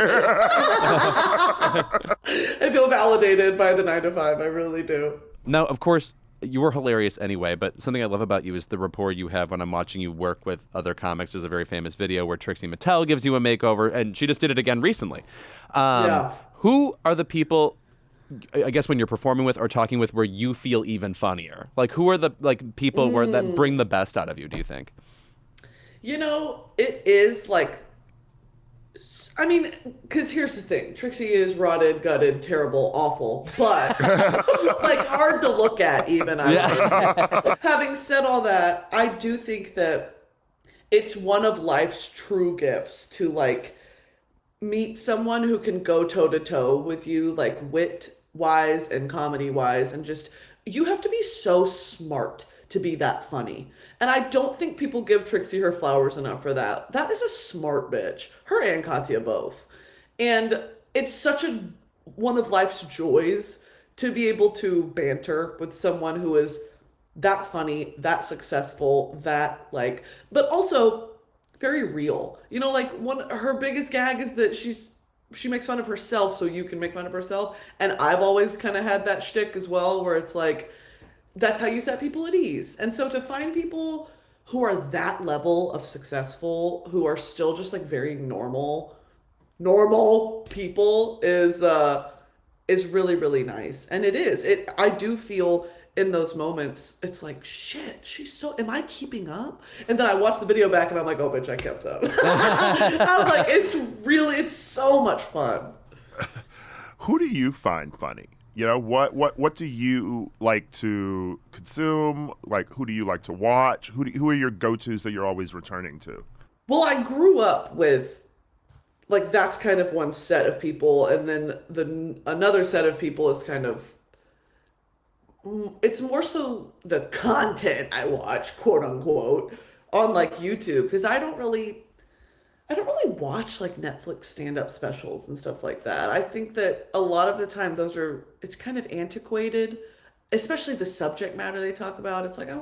I feel validated by the 9 to 5. I really do. Now, of course, you were hilarious anyway, but something I love about you is the rapport you have when I'm watching you work with other comics. There's a very famous video where Trixie Mattel gives you a makeover, and she just did it again recently. Who are the people, I guess, when you're performing with or talking with, where you feel even funnier? Like, who are the people that bring the best out of you, do you think? You know, it is like, I mean, because here's the thing. Trixie is rotted, gutted, terrible, awful, but like hard to look at even. Having said all that, I do think that it's one of life's true gifts to like meet someone who can go toe to toe with you, like wit wise and comedy wise, and just, you have to be so smart to be that funny. And I don't think people give Trixie her flowers enough for that. That is a smart bitch. Her and Katya both. And it's such one of life's joys to be able to banter with someone who is that funny, that successful, that like, but also very real. You know, like her biggest gag is that she makes fun of herself so you can make fun of herself. And I've always kind of had that shtick as well, where it's like, that's how you set people at ease. And so to find people who are that level of successful, who are still just like very normal people is really, really nice. And I do feel in those moments, it's like, shit, am I keeping up? And then I watch the video back and I'm like, oh bitch, I kept up. I'm like, it's so much fun. Who do you find funny? You know, what do you like to consume? Like, who do you like to watch? Who are your go-tos that you're always returning to? Well, I grew up with, like, that's kind of one set of people, and then another set of people is kind of, it's more so the content I watch, quote unquote, on like YouTube, because I don't really watch like Netflix stand-up specials and stuff like that. I think that a lot of the time it's kind of antiquated, especially the subject matter they talk about. It's like, I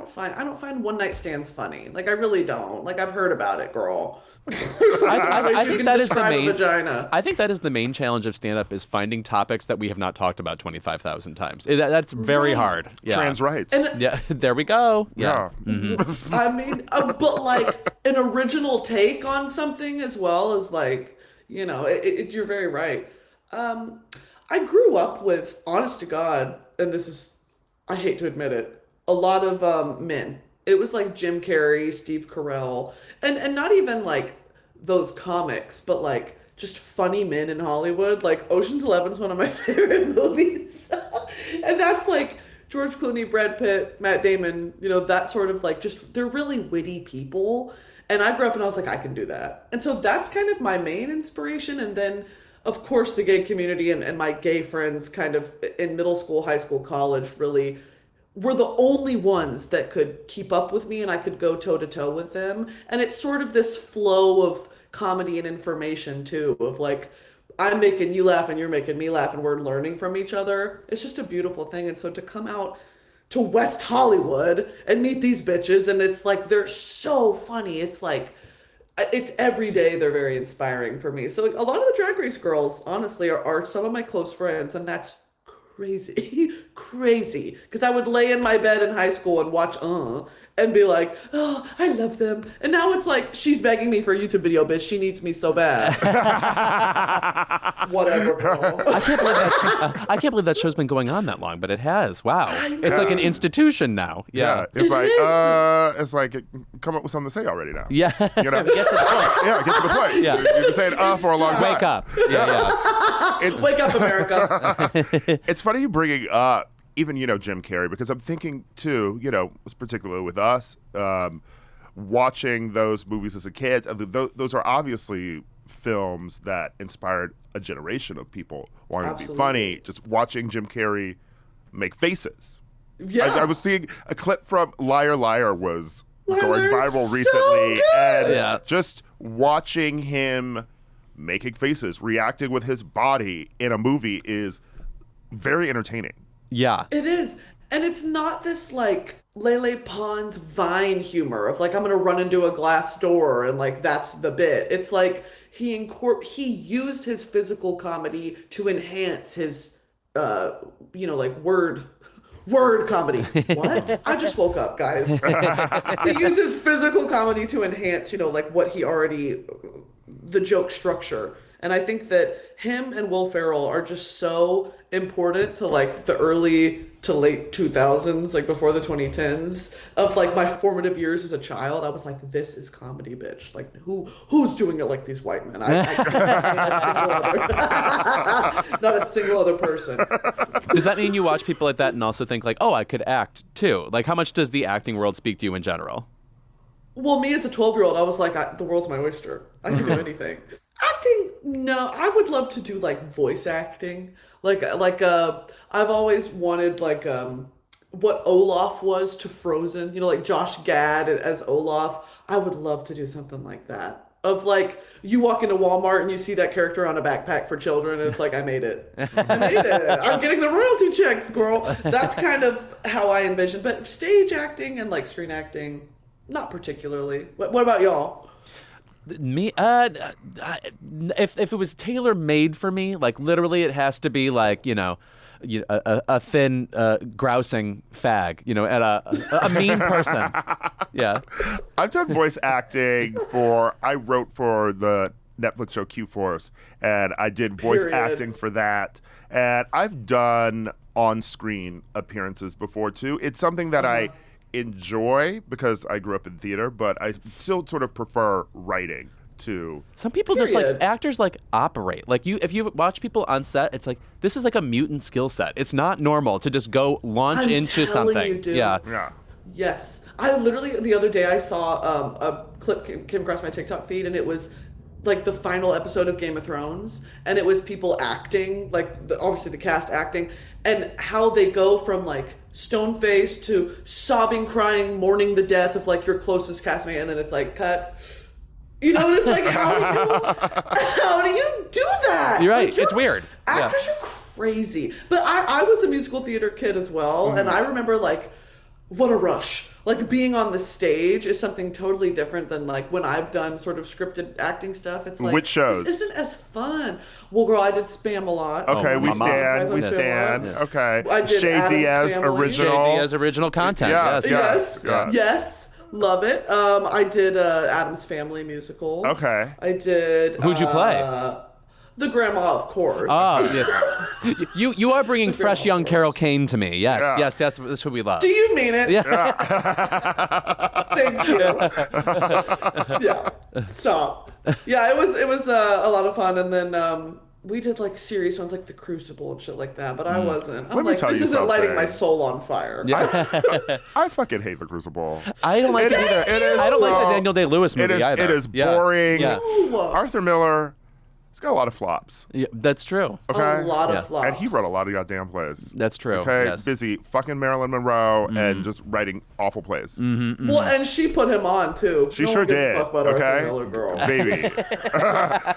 don't find one night stands funny. Like, I really don't. Like, I've heard about it, girl. I think that is the main vagina. I think that is the main challenge of stand-up, is finding topics that we have not talked about 25,000 times. That's very hard. Yeah. Trans rights. Yeah, there we go. Yeah. Mm-hmm. I mean, but like an original take on something as well is like, you know, you're very right. I grew up with, honest to God, and this is, I hate to admit it, a lot of men. It was like Jim Carrey, Steve Carell, and not even like those comics, but like just funny men in Hollywood. Like Ocean's 11's one of my favorite movies. And that's like George Clooney, Brad Pitt, Matt Damon, you know, that sort of like, just, they're really witty people. And I grew up and I was like, I can do that. And so that's kind of my main inspiration. And then, of course, the gay community and my gay friends kind of in middle school, high school, college really were the only ones that could keep up with me, and I could go toe to toe with them. And it's sort of this flow of comedy and information too, of like, I'm making you laugh and you're making me laugh and we're learning from each other. It's just a beautiful thing. And so to come out to West Hollywood and meet these bitches, and it's like, they're so funny. It's like, it's every day they're very inspiring for me. So like, a lot of the Drag Race girls, honestly, are some of my close friends, and that's crazy. Because I would lay in my bed in high school and watch and be like, oh, I love them. And now it's like, she's begging me for a YouTube video, bitch. She needs me so bad. Whatever, girl. I can't believe that show's been going on that long, but it has. Wow. It's like an institution now. Yeah. It's like, come up with something to say already now. Yeah. You know? Get to the point. Yeah, get to the point. Yeah. You've been saying for a long time. Wake up. Yeah. Wake up, America. It's funny you bringing up even, you know, Jim Carrey, because I'm thinking too, you know, particularly with us, watching those movies as a kid, those are obviously films that inspired a generation of people wanting to be funny. Just watching Jim Carrey make faces. Yeah. I was seeing a clip from Liar Liar was going viral recently, and just watching him making faces, reacting with his body in a movie is very entertaining. Yeah. It is. And it's not this like Lele Pons Vine humor of like, I'm going to run into a glass door and like, that's the bit. It's like he used his physical comedy to enhance his, you know, like word Word comedy. What? I just woke up, guys. He uses physical comedy to enhance, like what he already, the joke structure. And I think that him and Will Ferrell are just so important to like the early to late 2000s, like before the 2010s of like my formative years as a child. I was like, this is comedy, bitch. Like who's doing it like these white men? I can't name a single other, not a single other person. Does that mean you watch people like that and also think like, oh, I could act too? Like, how much does the acting world speak to you in general? Well, me as a 12-year-old, I was like, the world's my oyster. I can do anything. Acting, no. I would love to do like voice acting. I've always wanted like what Olaf was to Frozen. Like Josh Gad as Olaf. I would love to do something like that. Of like you walk into Walmart and you see that character on a backpack for children, and it's like, I made it. I made it. I'm getting the royalty checks, girl. That's kind of how I envision. But stage acting and like screen acting, not particularly. What about y'all? Me, if it was tailor made for me, like literally, it has to be like a thin grousing fag, and a mean person. Yeah, I've done voice acting I wrote for the Netflix show Q-Force, and I did voice acting for that, and I've done on-screen appearances before too. It's something that I enjoy because I grew up in theater, but I still sort of prefer writing to. Some people just like actors like operate like if you watch people on set, it's like this is like a mutant skill set. It's not normal to just go launch into something. You, dude. Yeah. Yes, I literally the other day I saw a clip came across my TikTok feed, and it was like the final episode of Game of Thrones, and it was people acting, like obviously the cast acting, and how they go from like stone face to sobbing, crying, mourning the death of like your closest castmate, and then it's like cut. And it's like, how do you do that? You're right. Like, it's weird. Actors are crazy. But I was a musical theater kid as well, and I remember like, what a rush. Like being on the stage is something totally different than like when I've done sort of scripted acting stuff. It's like, which shows? This isn't as fun. Well, girl, I did Spam a lot. Okay, we stand. Yes. Okay. I did Shay Addams Diaz Family. original. Shay Diaz original content. Yes. Love it. I did Addams Family musical. Okay. I did. Who'd you play? The grandma, of course. Oh, yeah. You are bringing fresh young Carol Kane to me. Yes, that's what we love. Do you mean it? Yeah. Thank you. Yeah. Stop. Yeah, it was a lot of fun, and then we did like serious ones like The Crucible and shit like that, but I wasn't. I'm like, this isn't lighting my soul on fire. Yeah. I fucking hate The Crucible. I don't like it either. I don't like the Daniel Day-Lewis movie either. It is boring. Yeah. Arthur Miller, he's got a lot of flops. Yeah, that's true. Okay? A lot of flops. And he wrote a lot of goddamn plays. That's true. Okay, yes. busy fucking Marilyn Monroe and just writing awful plays. Well, and she put him on too. She no sure one gives did. a fuck about Okay, Arthur Miller, girl. baby.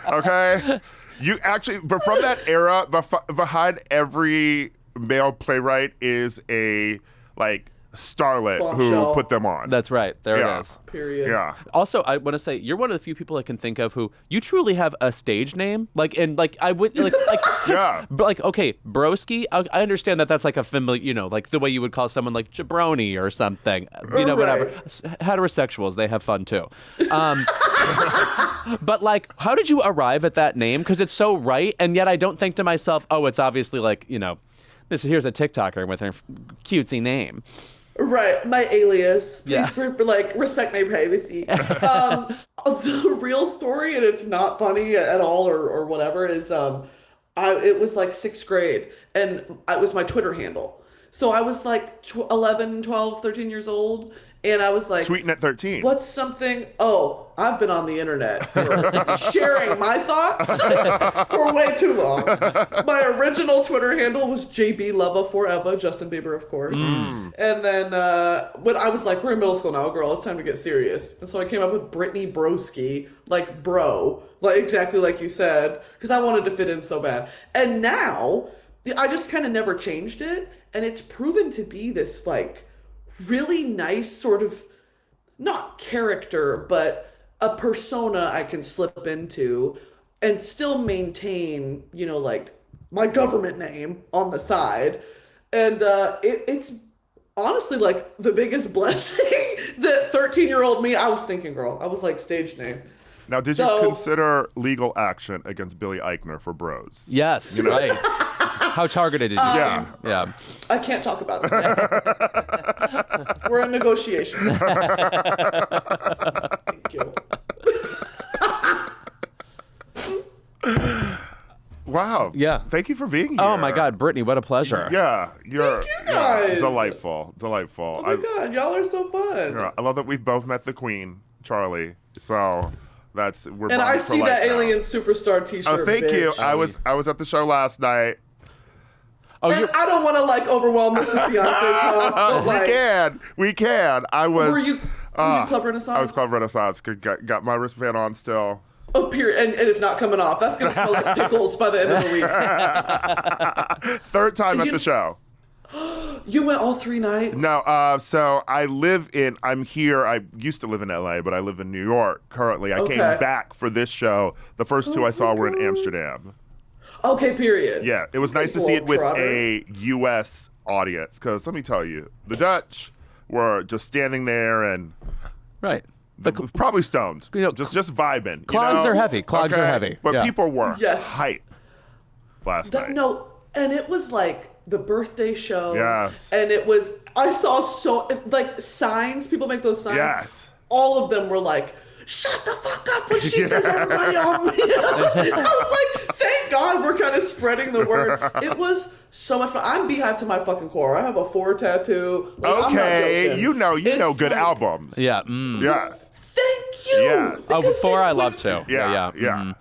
Okay, you actually, but from that era, behind every male playwright is a like starlet Bombshell. who put them on. That's right. There Yeah. it is. Period. Yeah. Also, I want to say you're one of the few people I can think of who you truly have a stage name. Like, and like I would like Yeah. But like, okay, Broski. I understand that that's like a familiar, like the way you would call someone like jabroni or something. Whatever. Heterosexuals, they have fun too. But like, how did you arrive at that name? Because it's so right, and yet I don't think to myself, oh, it's obviously like here's a TikToker with her cutesy name. Right, my alias. Please, respect my privacy. The real story, and it's not funny at all or whatever, is it was like 6th grade, and it was my Twitter handle. So I was like 11, 12, 13 years old, and I was like... Tweeting at 13. What's something... Oh, I've been on the internet for sharing my thoughts for way too long. My original Twitter handle was JB Lova Forever, Justin Bieber, of course. And then when I was like, we're in middle school now, girl, it's time to get serious. And so I came up with Brittany Broski, like bro, like exactly like you said, because I wanted to fit in so bad. And now, I just kind of never changed it, and it's proven to be this like really nice sort of, not character, but a persona I can slip into and still maintain, like my government name on the side. And it's honestly like the biggest blessing that 13-year-old me, I was thinking girl. I was like stage name. Now, did you consider legal action against Billy Eichner for bros? Yes, right. How targeted did you seem? Yeah. I can't talk about it. We're in negotiations. Thank you. Wow. Yeah. Thank you for being here. Oh my God, Brittany, what a pleasure. Yeah, you're Thank you guys. delightful. Oh my God, y'all are so fun. I love that we've both met the Queen, Charlie. So we're and I bonded for see life that now. Alien Superstar T-shirt. Oh, thank you. bitch. I was at the show last night. Oh, And I don't want to like overwhelm this with Beyonce talk, but like, We can. I was. were you Club Renaissance? I was Club Renaissance. Got my wristband on still. Oh, period. And it's not coming off. That's going to smell like pickles by the end of the week. Third time at the show. You went all 3 nights? No, so I'm here. I used to live in LA, but I live in New York currently. I came back for this show. The first 2 I saw were in Amsterdam. Okay, period. Yeah, it was nice to see it with a U.S. audience, because let me tell you, the Dutch were just standing there and right. probably stoned, You know, just vibing. Clogs are heavy. Clogs are heavy. But Yeah. people were Yes. hype last night. No, and it was like the birthday show. Yes. And I saw like signs, people make those signs. Yes. All of them were like, shut the fuck up when she says everybody on me. I was like, thank God we're kind of spreading the word. It was so much fun. I'm Beehive to my fucking core. I have a 4 tattoo. Like, Okay, I'm not you know It's good like, albums. Yeah. Yes. Thank you. Yes. Oh, Because before they I would- love to. Yeah.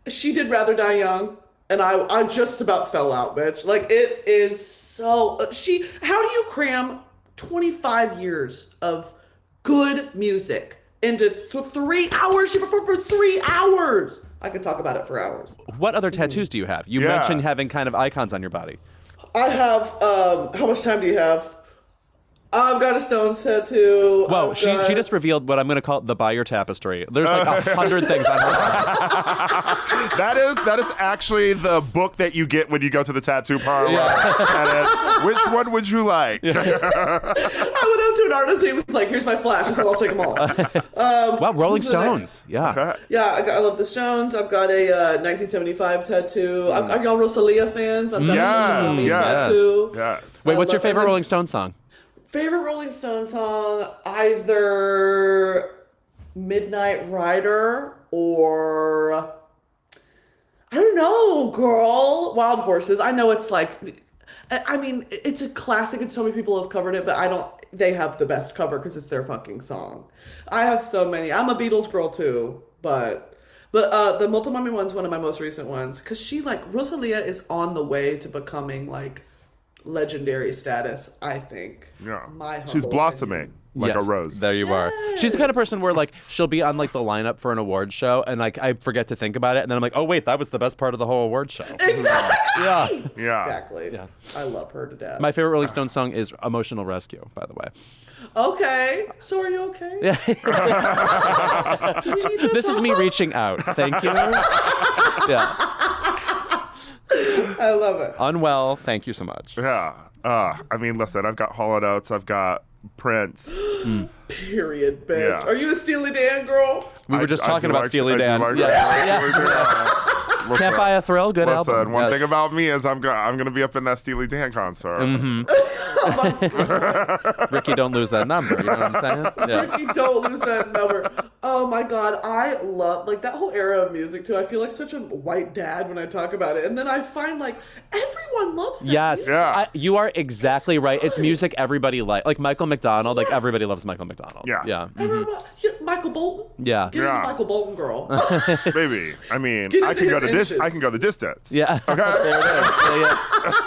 She did Rather Die Young, and I just about fell out, bitch. Like, it is so... How do you cram 25 years of good music into 3 hours? She performed for 3 hours. I could talk about it for hours. What other tattoos do you have? You mentioned having kind of icons on your body. I have... how much time do you have? I've got a Stones tattoo. Whoa, she just revealed what I'm going to call the Buyer Tapestry. There's like 100 things on her body. That is actually the book that you get when you go to the tattoo parlor. And it's, which one would you like? I went up to an artist and he was like, here's my flash. I said, I'll take them all. Wow, Rolling so nice. Stones. Yeah. Yeah, I love the Stones. I've got a 1975 tattoo. Are y'all Rosalia fans? I've got a Mommy tattoo. Yes. Wait, what's your favorite and then- Rolling Stones song? Favorite Rolling Stone song? Either Midnight Rider or... I don't know, girl. Wild Horses. I know it's like... I mean, it's a classic and so many people have covered it, but they have the best cover because it's their fucking song. I have so many. I'm a Beatles girl too, but the Motomami one's one of my most recent ones because Rosalia is on the way to becoming like legendary status, I think. Yeah. My She's humble blossoming like a rose. There you are. She's the kind of person where like she'll be on like the lineup for an award show and like I forget to think about it and then I'm like, oh wait, that was the best part of the whole award show. Exactly. Yeah. Yeah. Exactly. Yeah. I love her to death. My favorite Rolling Stones song is Emotional Rescue, by the way. Okay. So are you okay? Yeah. Do we need to This is me talk? reaching out. Thank you. Yeah. I love it. Unwell. Thank you so much. Yeah. I mean, listen, I've got Hall & Oates, I've got Prince. Period, bitch. Yeah. are you a Steely Dan girl? We were just I talking do about like- Steely I do Dan. like Yes. Steely Dan. Listen, Can't Buy a Thrill. Good listen, album. one Yes. thing about me is I'm gonna be up in that Steely Dan concert. Ricky, don't lose that number. You know what I'm saying? Yeah. Ricky, don't lose that number. Oh my God, I love like that whole era of music too. I feel like such a white dad when I talk about it, and then I find like everyone loves that. Yes. music. Yeah. You are exactly right. It's music everybody like Michael McDonald. Like Yes. everybody loves Michael McDonald. Yeah. Yeah. Everyone, Michael Bolton. Yeah. Get Yeah. into Michael Bolton, girl. Baby, I mean, Get I into can go his to this. inches. I can go the distance. Yeah. Okay. There it is. Yeah, yeah.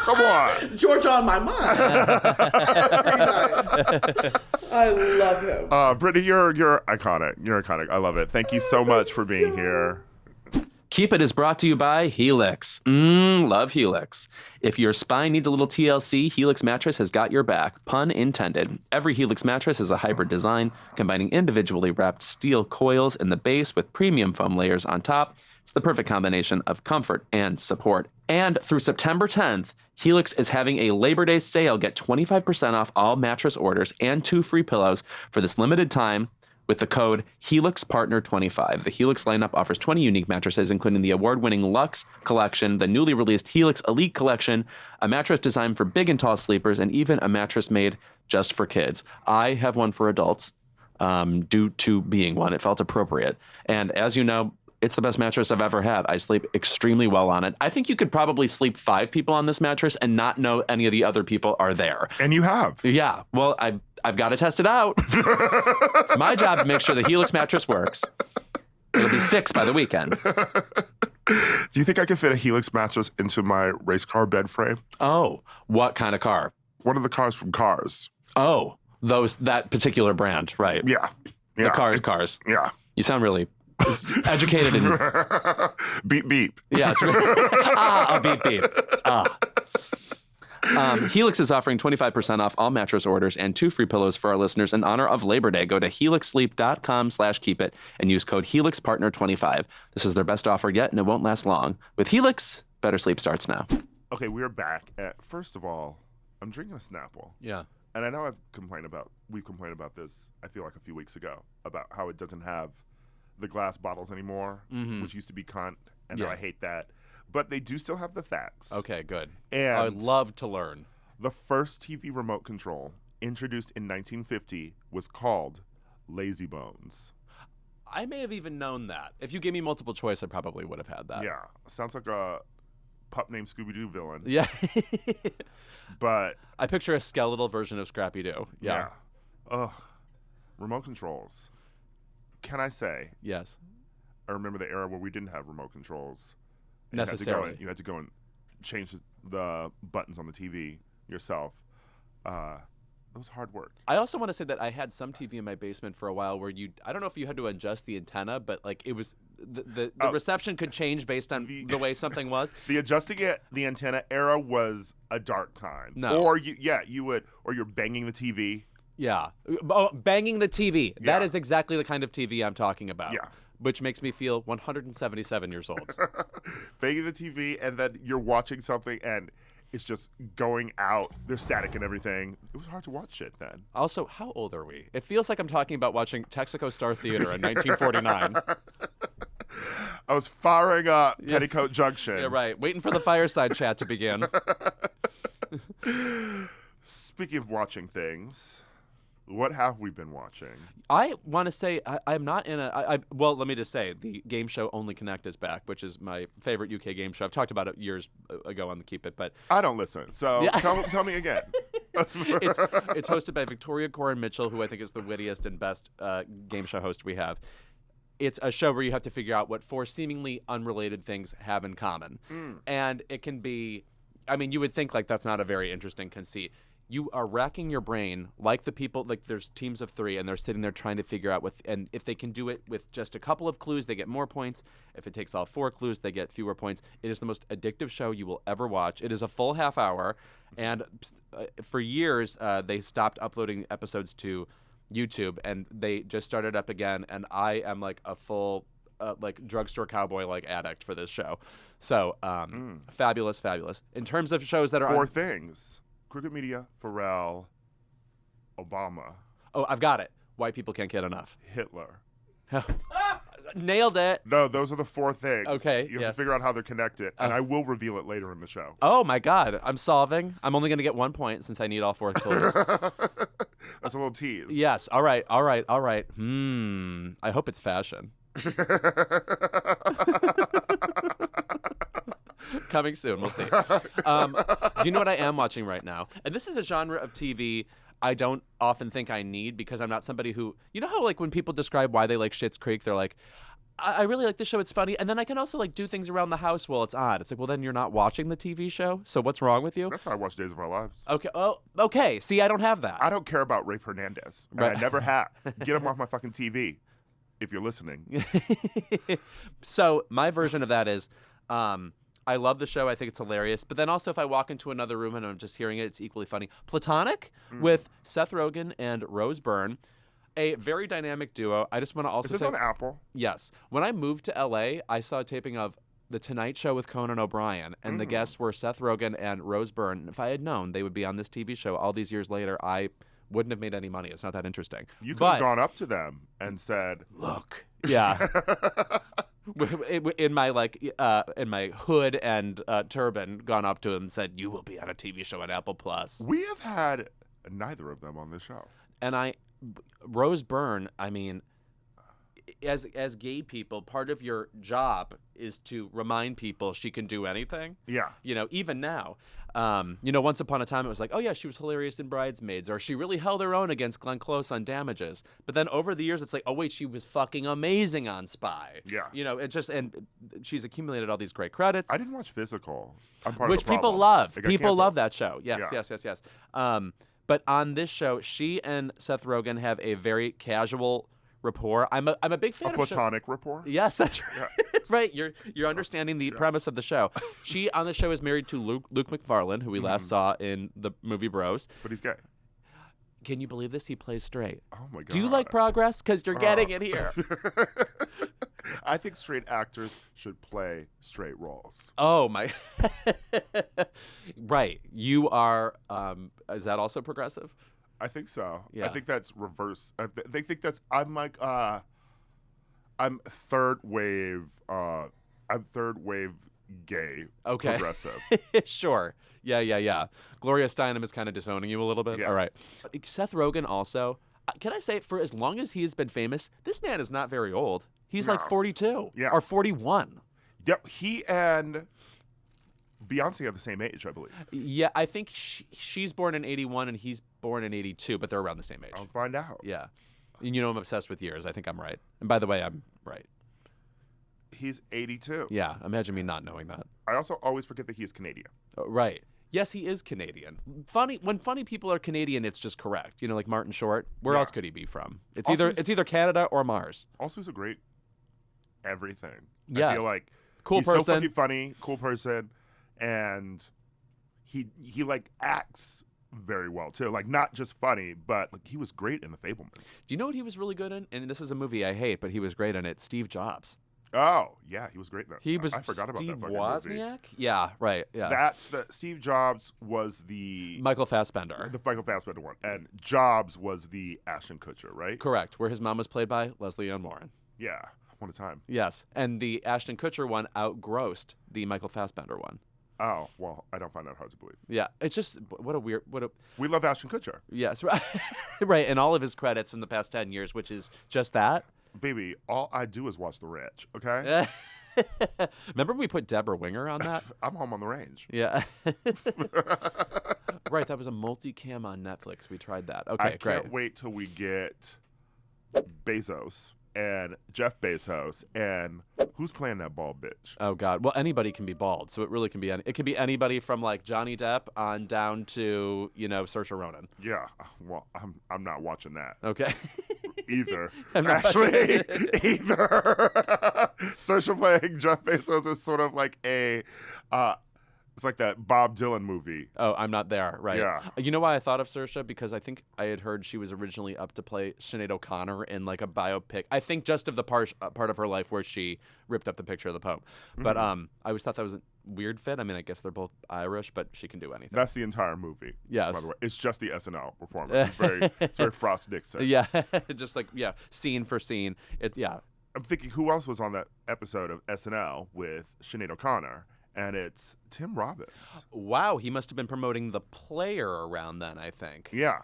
Come on. Georgia on my mind. Every night. I love him. Brittany, you're iconic. You're iconic. I love it. Thank you so much for being here. Keep It is brought to you by Helix. Love Helix. If your spine needs a little TLC, Helix mattress has got your back. Pun intended. Every Helix mattress is a hybrid design, combining individually wrapped steel coils in the base with premium foam layers on top. It's the perfect combination of comfort and support. And through September 10th, Helix is having a Labor Day sale. Get 25% off all mattress orders and 2 free pillows for this limited time with the code HelixPartner25. The Helix lineup offers 20 unique mattresses, including the award-winning Luxe Collection, the newly released Helix Elite Collection, a mattress designed for big and tall sleepers, and even a mattress made just for kids. I have one for adults due to being one. It felt appropriate. And as you know, it's the best mattress I've ever had. I sleep extremely well on it. I think you could probably sleep 5 people on this mattress and not know any of the other people are there. And you have. Yeah. Well, I've got to test it out. It's my job to make sure the Helix mattress works. It'll be 6 by the weekend. Do you think I could fit a Helix mattress into my race car bed frame? Oh, what kind of car? One of the cars from Cars. Oh, that particular brand, right? Yeah. The cars. Yeah. You sound really educated in... Beep, beep. Yes. A beep, beep. Helix is offering 25% off all mattress orders and 2 free pillows for our listeners in honor of Labor Day. Go to helixsleep.com/keepit and use code HelixPartner25. This is their best offer yet, and it won't last long. With Helix, better sleep starts now. Okay, we're back. First of all, I'm drinking a Snapple. Yeah. And I know we've complained about this, I feel like a few weeks ago, about how it doesn't have the glass bottles anymore, which used to be cunt, and now I hate that. But they do still have the facts. Okay, good. And I would love to learn. The first TV remote control, introduced in 1950, was called Lazy Bones. I may have even known that. If you gave me multiple choice, I probably would have had that. Yeah. Sounds like a pup named Scooby-Doo villain. Yeah. But I picture a skeletal version of Scrappy-Doo. Yeah. Ugh. Remote controls. Can I say? Yes. I remember the era where we didn't have remote controls. Necessarily. You had to go and change the buttons on the TV yourself. It was hard work. I also want to say that I had some TV in my basement for a while where I don't know if you had to adjust the antenna, but like it was the reception could change based on the way something was. The adjusting the antenna era was a dark time. No. Or you're banging the TV. Yeah. Oh, banging the TV. Yeah. That is exactly the kind of TV I'm talking about. Yeah. Which makes me feel 177 years old. Banging the TV, and then you're watching something, and it's just going out. There's static and everything. It was hard to watch shit then. Also, how old are we? It feels like I'm talking about watching Texaco Star Theater in 1949. I was firing up Petticoat Junction. Yeah, right. Waiting for the fireside chat to begin. Speaking of watching things, what have we been watching? I want to say I'm not in well, let me just say, the game show Only Connect is back, which is my favorite UK game show. I've talked about it years ago on the Keep It, but... I don't listen, so tell me again. It's hosted by Victoria Coren Mitchell, who I think is the wittiest and best game show host we have. It's a show where you have to figure out what 4 seemingly unrelated things have in common. And it can be... I mean, you would think like that's not a very interesting conceit. You are racking your brain like the people, like there's teams of 3 and they're sitting there trying to figure out and if they can do it with just a couple of clues, they get more points. If it takes all 4 clues, they get fewer points. It is the most addictive show you will ever watch. It is a full half hour. And for years, they stopped uploading episodes to YouTube and they just started up again. And I am like a full like drugstore cowboy like addict for this show. So fabulous. In terms of shows that are 4 things. Crooked Media, Pharrell, Obama. Oh, I've got it. White people can't get enough. Hitler. Nailed it. No, those are the 4 things. Okay, You have to figure out how they're connected, and I will reveal it later in the show. Oh, my God. I'm solving. I'm only going to get 1 point since I need all 4 clues. That's a little tease. Yes. All right. I hope it's fashion. Coming soon. We'll see. Do you know what I am watching right now? And this is a genre of TV I don't often think I need because I'm not somebody who... You know how like when people describe why they like Schitt's Creek, they're like, I really like this show. It's funny. And then I can also like do things around the house while it's on. It's like, well, then you're not watching the TV show. So what's wrong with you? That's how I watch Days of Our Lives. Okay. Oh, okay. See, I don't have that. I don't care about Rafe Hernandez. And I never have. Get him off my fucking TV. if you're listening. So my version of that is, I love the show. I think it's hilarious. But then also, if I walk into another room and I'm just hearing it, it's equally funny. Platonic with Seth Rogen and Rose Byrne, a very dynamic duo. I just want to also Is this say, on Apple? yes. When I moved to LA, I saw a taping of The Tonight Show with Conan O'Brien, and the guests were Seth Rogen and Rose Byrne. If I had known they would be on this TV show all these years later, I wouldn't have made any money. It's not that interesting. You could have gone up to them and said, "Look." Yeah. In my hood and turban, gone up to him and said, "You will be on a TV show at Apple Plus." We have had neither of them on this show. And Rose Byrne, I mean, as gay people, part of your job is to remind people she can do anything. Yeah. You know, even now. Once upon a time it was like, oh yeah, she was hilarious in Bridesmaids, or she really held her own against Glenn Close on Damages. But then over the years it's like, oh wait, she was fucking amazing on Spy. Yeah. You know, and she's accumulated all these great credits. I didn't watch Physical. I'm part Which of the people problem. love. It got People canceled. love that show. Yes, Yeah. yes. But on this show, she and Seth Rogen have a very casual rapport. I'm a big fan A of platonic rapport? Yes, that's right. Right. You're understanding the premise of the show. She on the show is married to Luke McFarlane, who we last saw in the movie Bros. But he's gay. Can you believe this? He plays straight. Oh my god. Do you like progress? Because you're getting it here. I think straight actors should play straight roles. Oh my. Right. You are. Is that also progressive? I think so. Yeah. I think that's reverse. They think that's. I'm like. I'm third wave. I'm third wave gay. Okay. Progressive. Sure. Yeah. Gloria Steinem is kind of disowning you a little bit. Yeah. All right. Seth Rogen also. Can I say, for as long as he has been famous, this man is not very old. He's like 42 Yeah. or 41. Yep. He and Beyonce are the same age, I believe. Yeah, I think she's born in 81 and he's born in 82, but they're around the same age. I'll find out. Yeah. And I'm obsessed with years. I think I'm right. And by the way, I'm right. He's 82. Yeah, imagine me not knowing that. I also always forget that he is Canadian. Right. Yes, he is Canadian. When funny people are Canadian, it's just correct. Like Martin Short. Where Yeah. else could he be from? It's Also, either Canada or Mars. Also, he's a great everything. I Yes. feel like Cool he's person. so fucking funny, cool person, and he like acts very well too. Like not just funny, but like he was great in The Fabelmans. Do you know what he was really good in? And this is a movie I hate, but he was great in it. Steve Jobs. Oh yeah, he was great in that. He was I forgot about Steve that fucking movie. Wozniak? Yeah, right. Yeah. That's the Steve Jobs was the Michael Fassbender. Michael Fassbender one, and Jobs was the Ashton Kutcher, right? Correct. Where his mom was played by Leslie Ann Warren. Yeah, one at a time. Yes. And the Ashton Kutcher one outgrossed the Michael Fassbender one. Oh well, I don't find that hard to believe. Yeah. It's just We love Ashton Kutcher, yes. Right. And all of his credits in the past 10 years, which is just that. baby. All I do is watch The Ranch. Okay, Remember we put Deborah Winger on that? I'm home on the range. Yeah. Right. That was a multicam on Netflix. We tried that. Okay, I great. can't wait till we get Bezos and Jeff Bezos and who's playing that bald bitch? Oh God! Well, anybody can be bald, so it really can be. It can be anybody from like Johnny Depp on down to Saoirse Ronan. Yeah, well, I'm not watching that Okay. either. I'm not Actually, either. Saoirse playing Jeff Bezos is sort of like it's like that Bob Dylan movie. Oh, I'm not there. Right. Yeah. You know why I thought of Saoirse? Because I think I had heard she was originally up to play Sinead O'Connor in like a biopic. I think just of the part of her life where she ripped up the picture of the Pope. But I always thought that was a weird fit. I mean, I guess they're both Irish, but she can do anything. That's the entire movie. Yes. By the way, it's just the SNL performance. It's very Frost Nixon. Yeah. Just like scene for scene. I'm thinking who else was on that episode of SNL with Sinead O'Connor, and it's Tim Robbins. Wow, he must have been promoting The Player around then, I think. Yeah.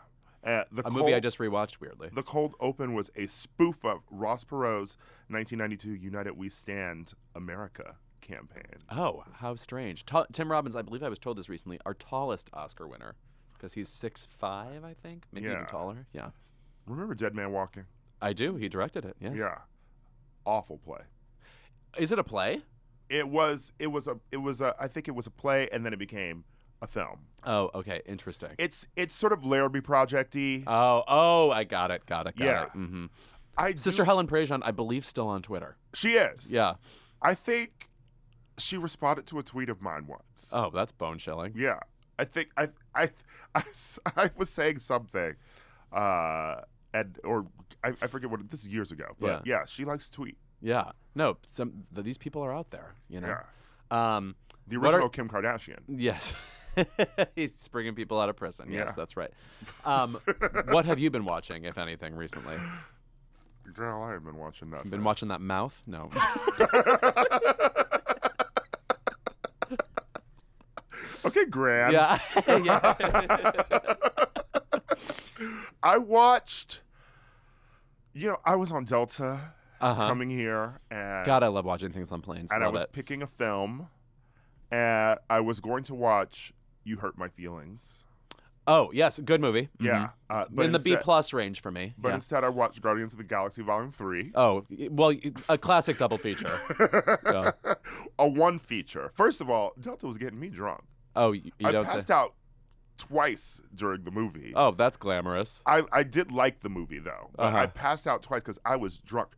Movie I just rewatched weirdly. The cold open was a spoof of Ross Perot's 1992 United We Stand America campaign. Oh, how strange. Tim Robbins, I believe I was told this recently, our tallest Oscar winner. Because he's 6'5", I think. Maybe even Yeah. taller. Yeah. Remember Dead Man Walking? I do. He directed it, yes. Yeah. Awful play. Is it a play? It was a I think it was a play and then it became a film. Oh, okay. Interesting. It's sort of Larrabee Project-y. Oh, I got it. Yeah. Mm-hmm. Sister Helen Prejean, I believe, still on Twitter. She is. Yeah. I think she responded to a tweet of mine once. Oh, that's bone chilling. Yeah. I think I was saying something, I forget what, this is years ago, but yeah, she likes to tweet. Yeah. No, these people are out there, you know. Yeah. The original Kim Kardashian. Yes. He's bringing people out of prison. Yes, Yeah. that's right. What have you been watching, if anything, recently? Girl, I haven't been watching nothing. Been watching that mouth? No. Okay, Gran. Yeah. Yeah. I watched, I was on Delta coming here. And God, I love watching things on planes. And Love I was it. picking a film, and I was going to watch You Hurt My Feelings. Oh, yes. Good movie. Yeah. But in the B+ range for me. But Yeah. instead, I watched Guardians of the Galaxy Volume 3. Oh, well, a classic double feature. Yeah. A one feature. First of all, Delta was getting me drunk. Oh, you I don't passed say. out twice during the movie. Oh, that's glamorous. I did like the movie, though. But Uh-huh. I passed out twice because I was drunk.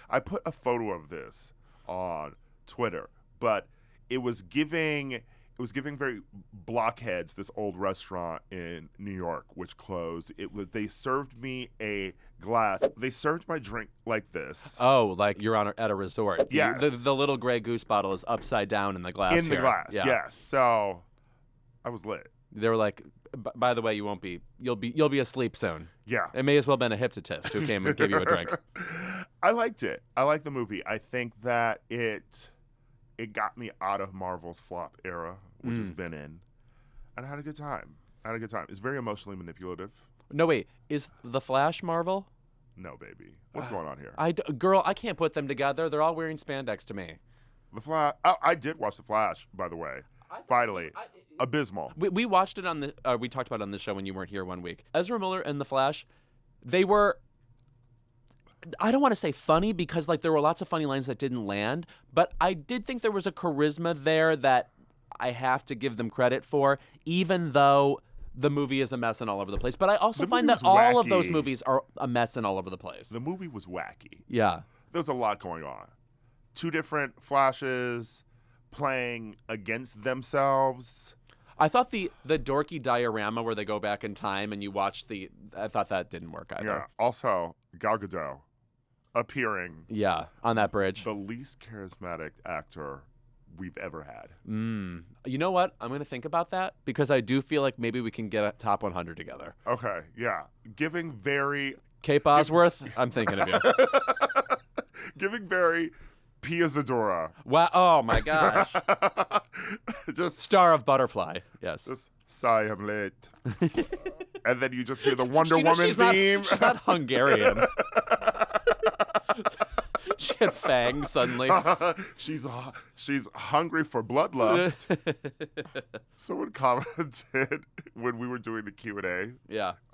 I put a photo of this on Twitter, but it was giving very Blockheads, this old restaurant in New York, which closed. They served me a glass. They served my drink like this. Oh, like you're at a resort. Yes. The little Grey Goose bottle is upside down in the glass. In the here. glass, Yeah. yes. So I was lit. They were like, by the way, you won't be. You'll be asleep soon. Yeah. It may as well have been a hypnotist who came and gave you a drink. I liked it. I liked the movie. I think that it got me out of Marvel's flop era, which has been in, and I had a good time. It's very emotionally manipulative. No, wait. Is The Flash Marvel? No, baby. What's going on here? Girl, I can't put them together. They're all wearing spandex to me. The Flash. Oh, I did watch The Flash, by the way. Finally. Abysmal. We watched it on the. We talked about it on the show when you weren't here one week. Ezra Miller and The Flash, they were. I don't want to say funny because there were lots of funny lines that didn't land, but I did think there was a charisma there that I have to give them credit for, even though the movie is a mess and all over the place. But I also find that all of those movies are a mess and all over the place. The movie was wacky. Yeah. There's a lot going on. Two different Flashes playing against themselves. I thought the dorky diorama where they go back in time and you watch I thought that didn't work either. Yeah. Also, Gal Gadot appearing. Yeah, on that bridge. The least charismatic actor we've ever had. You know what? I'm going to think about that because I do feel like maybe we can get a top 100 together. Okay, yeah. Giving very... Kate Bosworth, I'm thinking of you. Giving very Pia Zadora. Wow. Oh, my gosh. Just Star of Butterfly. Yes. sigh, I'm late. And then you just hear the Wonder Woman theme. She's not Hungarian. She had fangs suddenly. She's hungry for bloodlust. Someone commented when we were doing the Q&A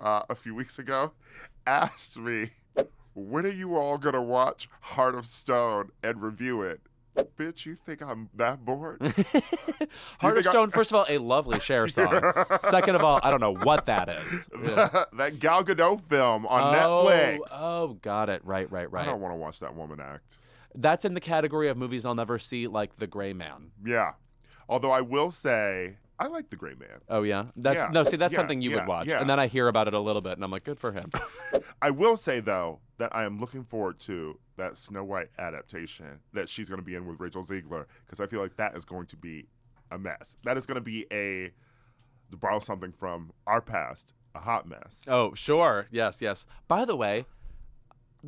a few weeks ago, asked me, when are you all going to watch Heart of Stone and review it? Bitch, you think I'm that bored? Heart of Stone, first of all, a lovely Cher song. Second of all, I don't know what that is. That Gal Gadot film on Netflix. Oh, got it. Right. I don't want to watch that woman act. That's in the category of movies I'll never see, like The Gray Man. Yeah. Although I will say, I like The Gray Man. Oh, yeah? That's something you would watch. Yeah. And then I hear about it a little bit, and I'm like, good for him. I will say, though, that I am looking forward to that Snow White adaptation that she's going to be in with Rachel Ziegler, because I feel like that is going to be a mess. That is going to be to borrow something from our past, a hot mess. Oh, sure. Yes. By the way,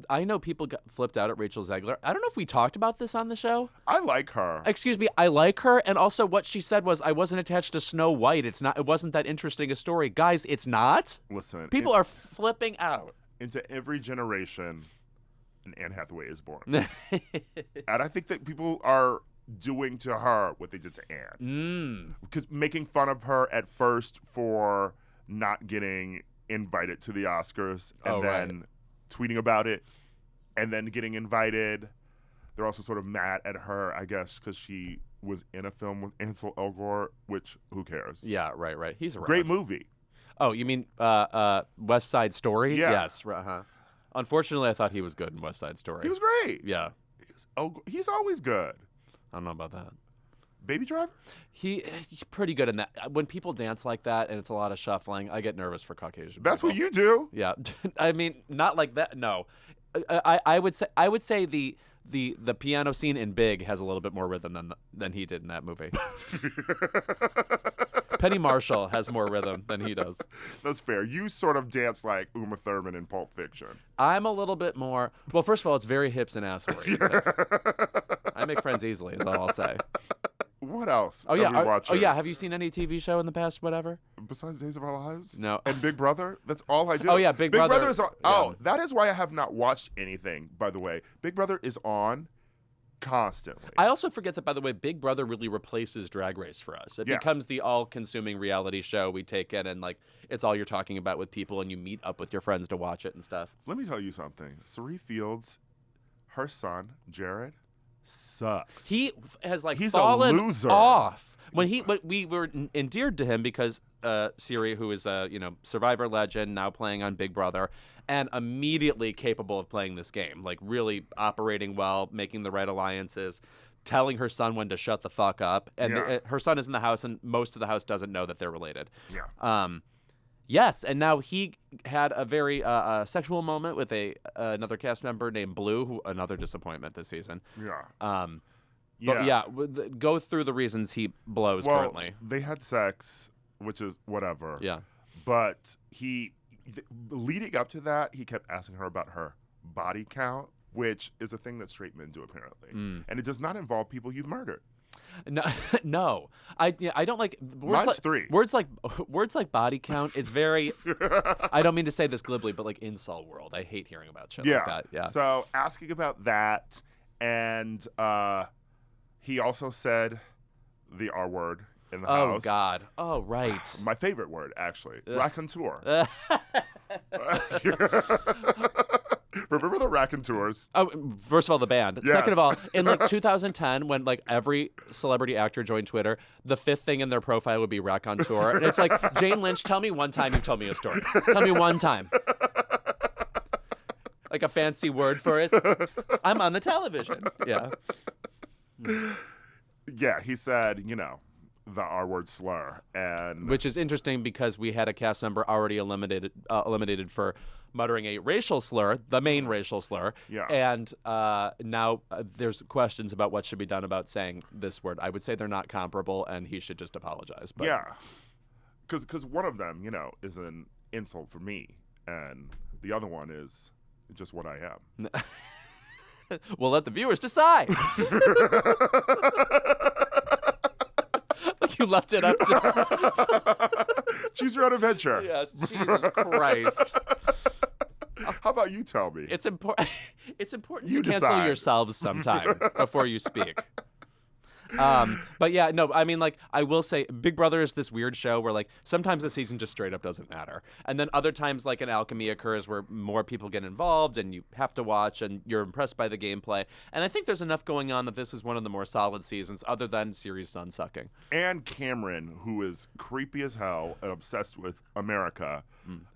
I know people got flipped out at Rachel Zegler. I don't know if we talked about this on the show. I like her. Excuse me, I like her, and also what she said was, I wasn't attached to Snow White. It wasn't that interesting a story. Guys, it's not. Listen. People are flipping out. Into every generation, an Anne Hathaway is born. And I think that people are doing to her what they did to Anne. Because making fun of her at first for not getting invited to the Oscars and then tweeting about it and then getting invited. They're also sort of mad at her, I guess, because she was in a film with Ansel Elgort, which, who cares? Yeah, right. He's around. Great movie. Oh, you mean West Side Story? Yeah. Yes. Uh-huh. Unfortunately, I thought he was good in West Side Story. He was great. Yeah. He's always good. I don't know about that. Baby Driver? He's pretty good in that. When people dance like that and it's a lot of shuffling, I get nervous for Caucasian That's people. what you do? Yeah. I mean, not like that. No. I would say the piano scene in Big has a little bit more rhythm than he did in that movie. Penny Marshall has more rhythm than he does. That's fair. You sort of dance like Uma Thurman in Pulp Fiction. I'm a little bit more. Well, first of all, it's very hips and ass oriented. I make friends easily, is all I'll say. What else? Oh yeah. Are we watching? Oh yeah. Have you seen any TV show in the past? Whatever. Besides Days of Our Lives? No. And Big Brother? That's all I do. Oh yeah, Big Brother. Big Brother is on. Yeah. Oh, that is why I have not watched anything. By the way, Big Brother is on constantly. I also forget that, by the way, Big Brother really replaces Drag Race for us. It becomes the all-consuming reality show we take in, and like it's all you're talking about with people, and you meet up with your friends to watch it and stuff. Let me tell you something. Cerie Fields, her son Jared, sucks. He has like He's fallen a loser. off when we were endeared to him because Siri, who is a Survivor legend, now playing on Big Brother, and immediately capable of playing this game, like really operating well, making the right alliances, telling her son when to shut the fuck up, and her son is in the house, and most of the house doesn't know that they're related. Yeah. Yes, and now he had a very sexual moment with another cast member named Blue, who another disappointment this season. Yeah. But yeah, go through the reasons he blows currently. They had sex, which is whatever. Yeah. But leading up to that, he kept asking her about her body count, which is a thing that straight men do apparently. And it does not involve people you've murdered. No, I don't like words. Mine's 3. Words like body count. It's very. I don't mean to say this glibly, but like incel world, I hate hearing about shit like that. Yeah. So asking about that, and he also said the R word in the house. Oh God. Oh right. My favorite word, actually, raconteur. Remember the raconteurs? Oh, first of all, the band. Yes. Second of all, in like 2010, when like every celebrity actor joined Twitter, the 5th thing in their profile would be raconteur, and it's like, Jane Lynch, tell me one time you've told me a story. Tell me one time. Like a fancy word for it. I'm on the television. Yeah. Yeah, he said, the R word slur, and which is interesting because we had a cast member already eliminated for muttering a racial slur, the main racial slur. Yeah. And now there's questions about what should be done about saying this word. I would say they're not comparable, and he should just apologize. But yeah, because one of them, is an insult for me, and the other one is just what I am. We'll let the viewers decide. You left it up to choose your own adventure. Yes, Jesus Christ. How about you tell me? It's important. It's important You to cancel decide. yourselves sometime before you speak. But yeah, no, I mean, like, I will say Big Brother is this weird show where, like, sometimes the season just straight up doesn't matter. And then other times, like, an alchemy occurs where more people get involved and you have to watch and you're impressed by the gameplay. And I think there's enough going on that this is one of the more solid seasons other than Siri's son sucking. And Cameron, who is creepy as hell and obsessed with America.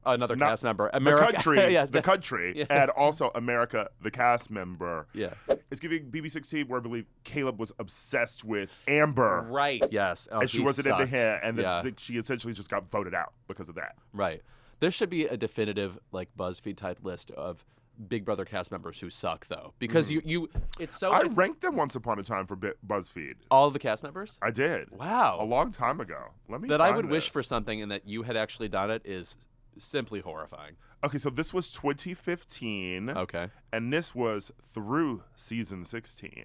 Another cast member. America, the country, Yes, the country, yeah. and also America, the cast member. Yeah. It's giving BB16, where I believe Caleb was obsessed with Amber. Right. Yes. Oh, And she he wasn't sucked. into him, and Yeah. she essentially just got voted out because of that. Right. There should be a definitive, like, BuzzFeed type list of Big Brother cast members who suck, though, because it's I ranked them once upon a time for BuzzFeed. all of the cast members. I did. Wow. A long time ago. Let me That I find would wish this. for something and that you had actually done it is simply horrifying. Okay, so this was 2015. Okay. And this was through season 16.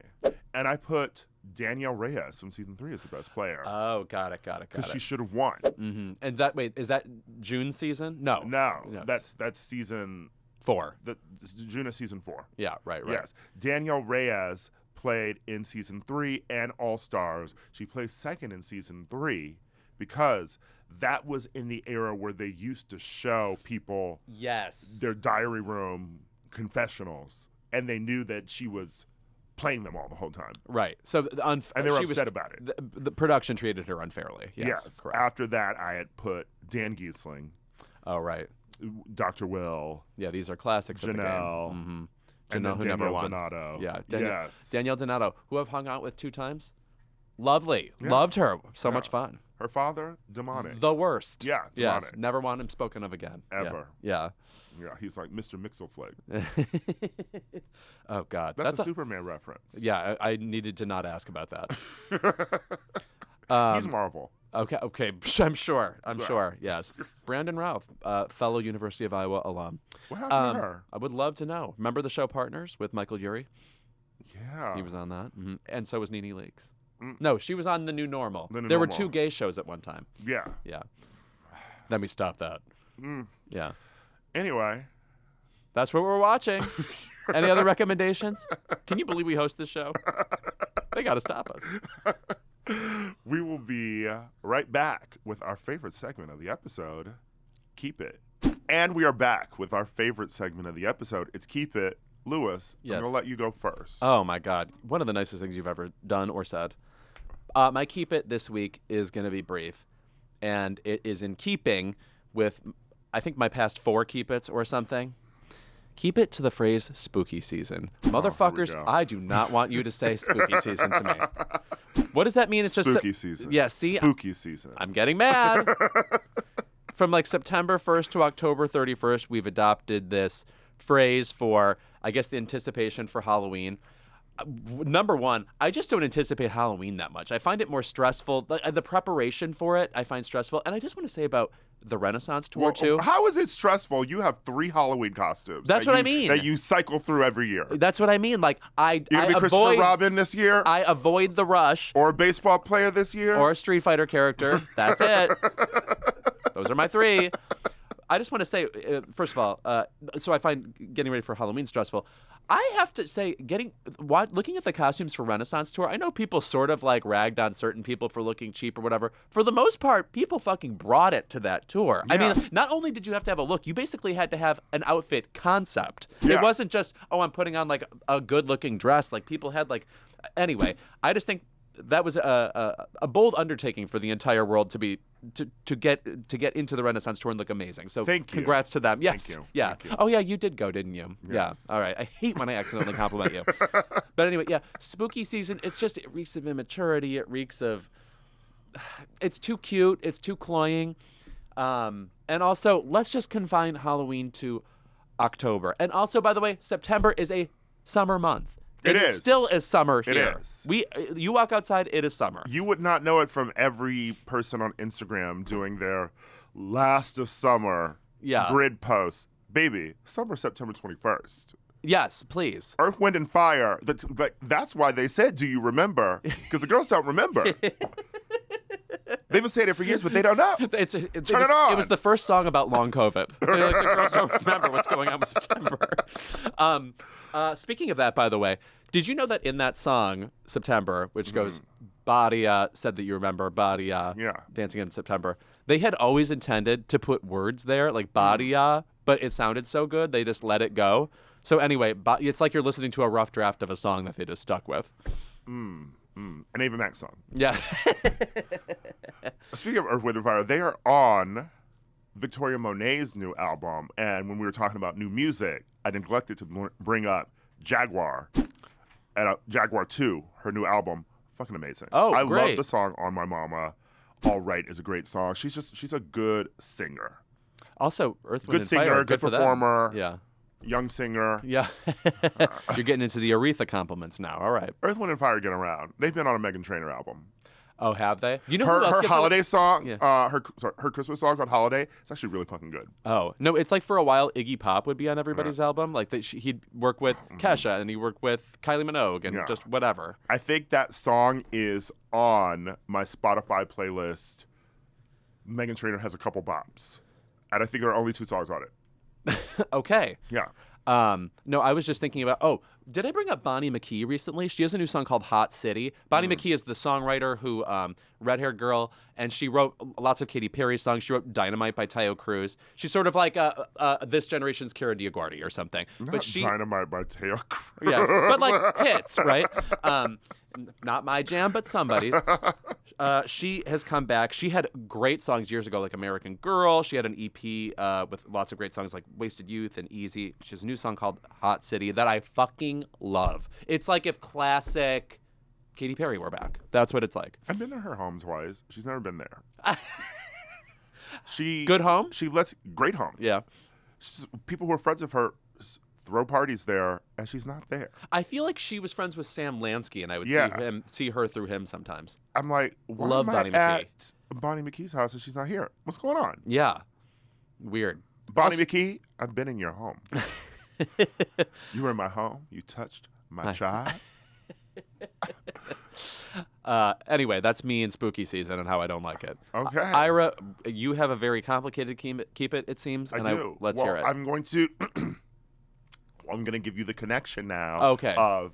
And I put Danielle Reyes from season 3 as the best player. Oh, got it. Because she should have won. Mm-hmm. And is that June season? No. No, that's season 4. June of season 4. Yeah, right. Yes. Danielle Reyes played in season 3 and All Stars. She plays second in season 3 because that was in the era where they used to show people Yes. their diary room confessionals, and they knew that she was playing them all the whole time. Right. So And they were upset about it. The production treated her unfairly. Yes. Correct. After that, I had put Dan Giesling. Oh, right. Dr. Will. Yeah, these are classics of the game. Janelle. Mm-hmm. And Janelle, who never Danielle won. Donato. Yeah, Yes. Danielle Donato, who I've hung out with 2 times. Lovely. Yeah. Loved her. So Yeah. much fun. Her father, demonic. The worst. Yeah, Yes. demonic. Never want him spoken of again. Ever. Yeah. Yeah, he's like Mr. Mixelflake. Oh, God. That's a Superman reference. Yeah, I needed to not ask about that. He's Marvel. Okay, I'm sure. Yes. Brandon Routh, fellow University of Iowa alum. What happened to her? I would love to know. Remember the show Partners with Michael Urie? Yeah. He was on that. Mm-hmm. And so was Nene Leakes. Mm. No, she was on The New Normal. The New There were Normal. 2 gay shows at one time. Yeah. Yeah. Then we stopped that. Mm. Yeah. Anyway. That's what we're watching. Any other recommendations? Can you believe we host this show? They got to stop us. We will be right back with our favorite segment of the episode, Keep It. And we are back with our favorite segment of the episode. It's Keep It. Lewis, Yes. I'm going to let you go first. Oh, my God. One of the nicest things you've ever done or said. My Keep It this week is going to be brief. And it is in keeping with, I think, my past 4 Keep It's or something. Keep it to the phrase spooky season. Motherfuckers, go. I do not want you to say spooky season to me. What does that mean? It's Spooky just season. Yeah, see, Spooky season. I'm getting mad. From like September 1st to October 31st, we've adopted this phrase for, I guess, the anticipation for Halloween. Number one, I just don't anticipate Halloween that much. I find it more stressful. The preparation for it, I find stressful. And I just want to say about the Renaissance tour, too. How is it stressful? You have 3 Halloween costumes. That's what I mean. That you cycle through every year. That's what I mean. Like, You're going to be Christopher Robin this year? I avoid the rush. Or a baseball player this year? Or a Street Fighter character. That's it. Those are my 3. I just want to say, first of all, so I find getting ready for Halloween stressful. I have to say, looking at the costumes for Renaissance Tour, I know people sort of like ragged on certain people for looking cheap or whatever. For the most part, people fucking brought it to that tour. Yeah. I mean, not only did you have to have a look, you basically had to have an outfit concept. Yeah. It wasn't just, oh, I'm putting on like a good-looking dress. Like people had like, anyway, I just think that was a bold undertaking for the entire world to get into the Renaissance tour and look amazing. So Thank you. Congrats to them. Yes. Thank you. Yeah. Thank you. Oh yeah, you did go, didn't you? Yes. Yeah. All right. I hate when I accidentally compliment you. But anyway, yeah, spooky season, it reeks of immaturity. It reeks of it's too cute, it's too cloying. And also, let's just confine Halloween to October. And also, by the way, September is a summer month. It is. Still is summer here. is. You walk outside, it is summer. You would not know it from every person on Instagram doing their last of summer grid posts. Baby, summer September 21st. Yes, please. Earth, Wind, and Fire. That's why they said, do you remember? Because the girls don't remember. They've been saying it for years, but they don't know. Turn it on. It was the first song about long COVID. Like, the girls don't remember what's going on with September. Speaking of that, by the way, did you know that in that song, September, which goes, Badia, said that you remember, Badia, Dancing in September, they had always intended to put words there, like Badia, but it sounded so good, they just let it go. So anyway, it's like you're listening to a rough draft of a song that they just stuck with. An Ava Max song. Yeah. Speaking of Earth, Wind, and Fire, they are on Victoria Monet's new album. And when we were talking about new music, I neglected to bring up Jaguar and Jaguar 2, her new album. Fucking amazing. Oh, I great. love the song On My Mama. All Right is a great song. She's a good singer. Also, Earth, Wind, Good and singer, Fire, good for them. performer. Yeah. Young singer. Yeah. You're getting into the Aretha compliments now. All right. Earth, Wind, and Fire get around. They've been on a Meghan Trainor album. Oh, have they? You know who else her gets holiday song, Yeah. her Christmas song called Holiday, it's actually really fucking good. Oh, no, it's like for a while Iggy Pop would be on everybody's album. Like he'd work with Kesha and he'd work with Kylie Minogue and just whatever. I think that song is on my Spotify playlist. Meghan Trainor has a couple bops. And I think there are only 2 songs on it. Okay. Yeah. No, I was just thinking about, did I bring up Bonnie McKee recently? She has a new song called Hot City. Bonnie McKee is the songwriter who, red-haired girl, and she wrote lots of Katy Perry songs. She wrote Dynamite by Tayo Cruz. She's sort of like this generation's Kara DioGuardi or something. But Dynamite by Tayo Cruz. Yes, but like hits, right? Not my jam, but somebody's. She has come back. She had great songs years ago, like American Girl. She had an EP with lots of great songs like Wasted Youth and Easy. She has a new song called Hot City that I fucking love. It's like if classic Katy Perry were back. That's what it's like. I've been to her home twice. She's never been there. Good home? She lets great home. Yeah. People who are friends of her throw parties there, and she's not there. I feel like she was friends with Sam Lansky, and I would see her through him sometimes. I'm like, why Love am Bonnie I McKee. at Bonnie McKee's house and she's not here? What's going on? Yeah. Weird. Bonnie McKee, I've been in your home. You were in my home. You touched my child. Anyway, that's me in spooky season and how I don't like it. Okay. Ira, you have a very complicated keep it seems. I and do. Let's hear it. I'm going to give you the connection now Okay. of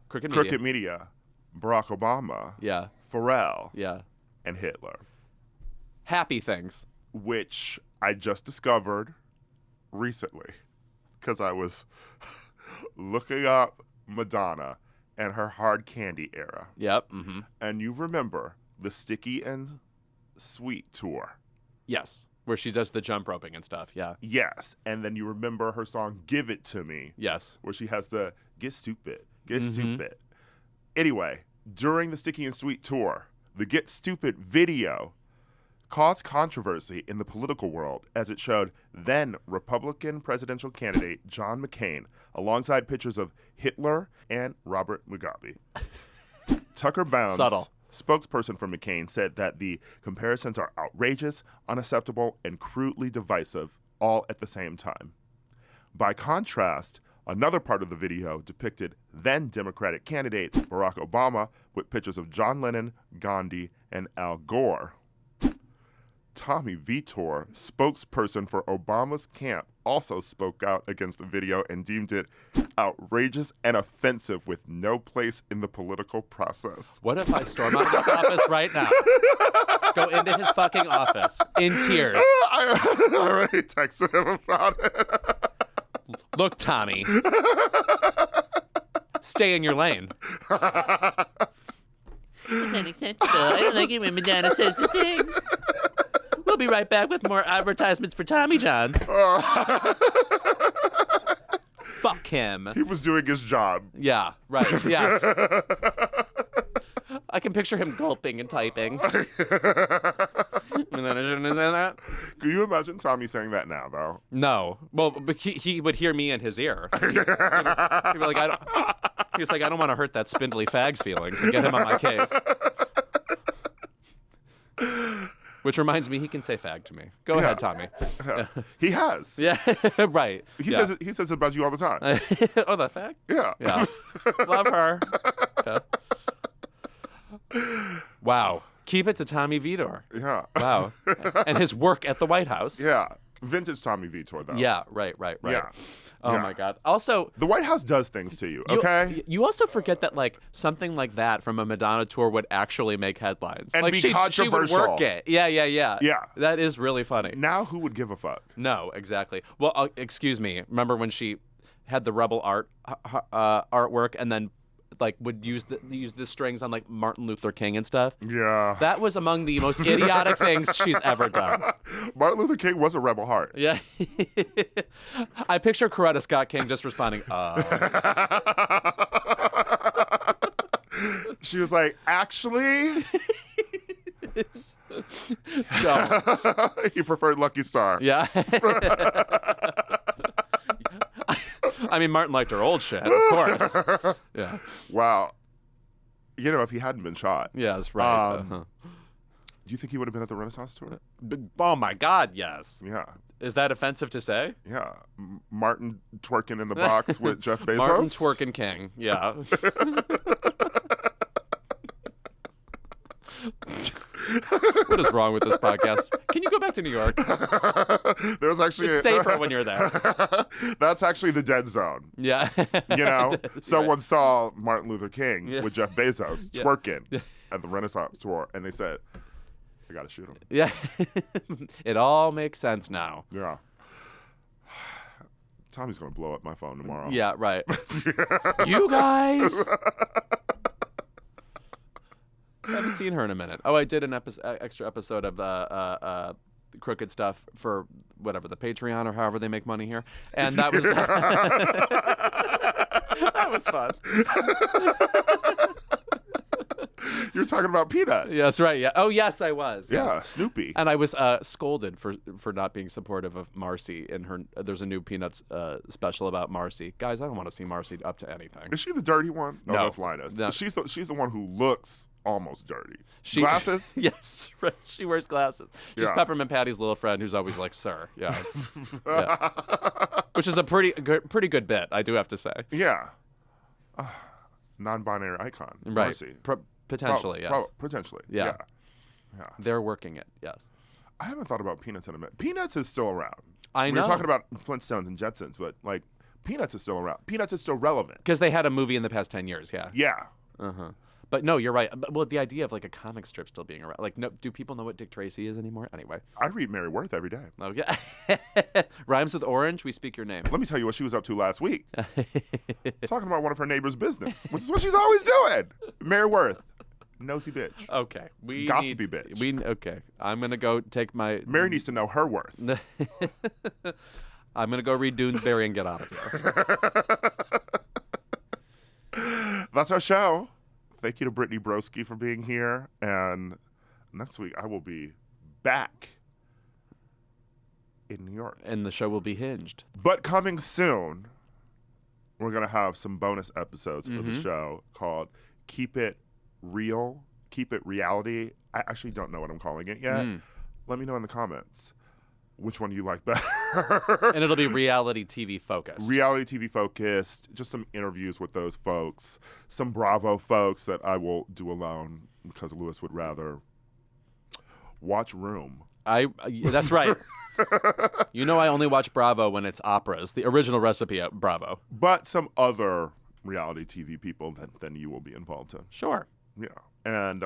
Crooked Media, Barack Obama, Yeah. Pharrell, Yeah. and Hitler, Happy things. which I just discovered recently because I was looking up Madonna and her hard candy era. Yep. Mm-hmm. And you remember the Sticky and Sweet tour. Yes. Where she does the jump roping and stuff. Yeah. Yes. And then you remember her song Give It To Me. Yes. Where she has the Get Stupid, Get Stupid. Anyway, during the Sticky and Sweet tour, the Get Stupid video caused controversy in the political world as it showed then Republican presidential candidate John McCain alongside pictures of Hitler and Robert Mugabe. Tucker Bounds, Subtle. spokesperson for McCain, said that the comparisons are outrageous, unacceptable, and crudely divisive, all at the same time. By contrast, another part of the video depicted then Democratic candidate Barack Obama with pictures of John Lennon, Gandhi, and Al Gore. Tommy Vietor, spokesperson for Obama's camp, also spoke out against the video and deemed it outrageous and offensive with no place in the political process. What if I storm out of his office right now? Go into his fucking office in tears. I already texted him about it. Look, Tommy. Stay in your lane. It's unacceptable. I don't like it when Madonna says the things. We'll be right back with more advertisements for Tommy John's. Fuck him. He was doing his job. Yeah, right. Yes. I can picture him gulping and typing. And then I shouldn't have said that. Can you imagine Tommy saying that now, though? No. Well, but he would hear me in his ear. He'd be like, he was like, I don't want to hurt that spindly fag's feelings and get him on my case. Which reminds me, he can say fag to me. Go ahead, Tommy. Yeah. He has. Yeah, right. He says it about you all the time. Oh, that fag? Yeah. Yeah. Love her. Yeah. Wow. Keep it to Tommy Vietor. Yeah. Wow. And his work at the White House. Yeah. Vintage Tommy Vietor, though. Yeah, right. Yeah. Oh, Yeah. my God. Also, The White House does things to you, okay? You also forget that, like, something like that from a Madonna tour would actually make headlines. And like, be she would controversial. work it. Yeah. Yeah. That is really funny. Now who would give a fuck? No, exactly. Well, excuse me. Remember when she had the rebel artwork and then, like, would use the strings on, like, Martin Luther King and stuff? Yeah. That was among the most idiotic things she's ever done. Martin Luther King was a rebel heart. Yeah. I picture Coretta Scott King just responding, She was like, actually, don't. he preferred Lucky Star. Yeah. I mean, Martin liked her old shit, of course. Yeah. Wow. You know, if he hadn't been shot, Yeah, that's right. do you think he would have been at the Renaissance tour? Oh, my God, yes. Yeah. Is that offensive to say? Yeah. Martin twerking in the box with Jeff Bezos. Martin Twerkin King, yeah. What is wrong with this podcast? Can you go back to New York? There's actually It's safer when you're there. That's actually the dead zone. Yeah. You know, Right. someone saw Martin Luther King Yeah. with Jeff Bezos Yeah. twerking Yeah. at the Renaissance tour, and they said, "I gotta shoot him." Yeah. It all makes sense now. Yeah. Tommy's gonna blow up my phone tomorrow. Yeah, right. You guys, have haven't seen her in a minute. Oh, I did an extra episode of Crooked Stuff for whatever, the Patreon or however they make money here, and that was that was fun. You're talking about Peanuts. Yes, right. Yeah. Oh, yes, I was. Yeah, Yes. Snoopy. And I was scolded for not being supportive of Marcy in her. There's a new Peanuts special about Marcy. Guys, I don't want to see Marcy up to anything. Is she the dirty one? No. That's Linus. No. She's the one who looks almost dirty. She, Glasses? Yes, right. She wears glasses. She's Yeah. Peppermint Patty's little friend who's always like, "Sir," yeah, yeah. Which is a pretty good bit, I do have to say. Yeah. Non-binary icon. Right. Marcy. Potentially, yes. Potentially. Yeah. Yeah. They're working it. Yes. I haven't thought about Peanuts in a minute. Peanuts is still around. I know. We were talking about Flintstones and Jetsons, but like Peanuts is still around. Peanuts is still relevant. Because they had a movie in the past 10 years. Yeah. Yeah. Uh-huh. But no, you're right. Well, the idea of like a comic strip still being around, like, no, do people know what Dick Tracy is anymore? Anyway. I read Mary Worth every day. Okay. Rhymes with orange. We speak your name. Let me tell you what she was up to last week. Talking about one of her neighbor's business, which is what she's always doing. Mary Worth. Nosy bitch. Okay. Gossipy bitch. Okay. I'm gonna go take my. Mary needs to know her worth. I'm gonna go read Doonesbury and get out of here. That's our show. Thank you to Brittany Broski for being here. And next week I will be back in New York. And the show will be hinged. But coming soon, we're going to have some bonus episodes of the show called Keep It Real, Keep It Reality. I actually don't know what I'm calling it yet. Let me know in the comments which one you like better. And it'll be reality TV focused. Reality TV focused, just some interviews with those folks, some Bravo folks that I will do alone because Lewis would rather watch Room. That's right. You know I only watch Bravo when it's operas, the original recipe at Bravo. But some other reality TV people than you will be involved in. Sure. Yeah. And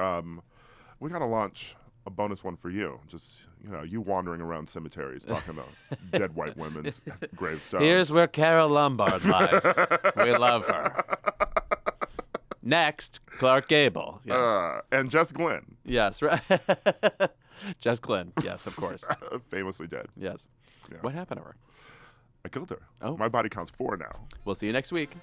we got to launch a bonus one for you. Just, you wandering around cemeteries talking about dead white women's gravestones. Here's where Carol Lombard lies. We love her. Next, Clark Gable. Yes. And Jess Glynn. Yes, right. Jess Glynn. Yes, of course. Famously dead. Yes. Yeah. What happened to her? I killed her. Oh. My body counts 4 now. We'll see you next week.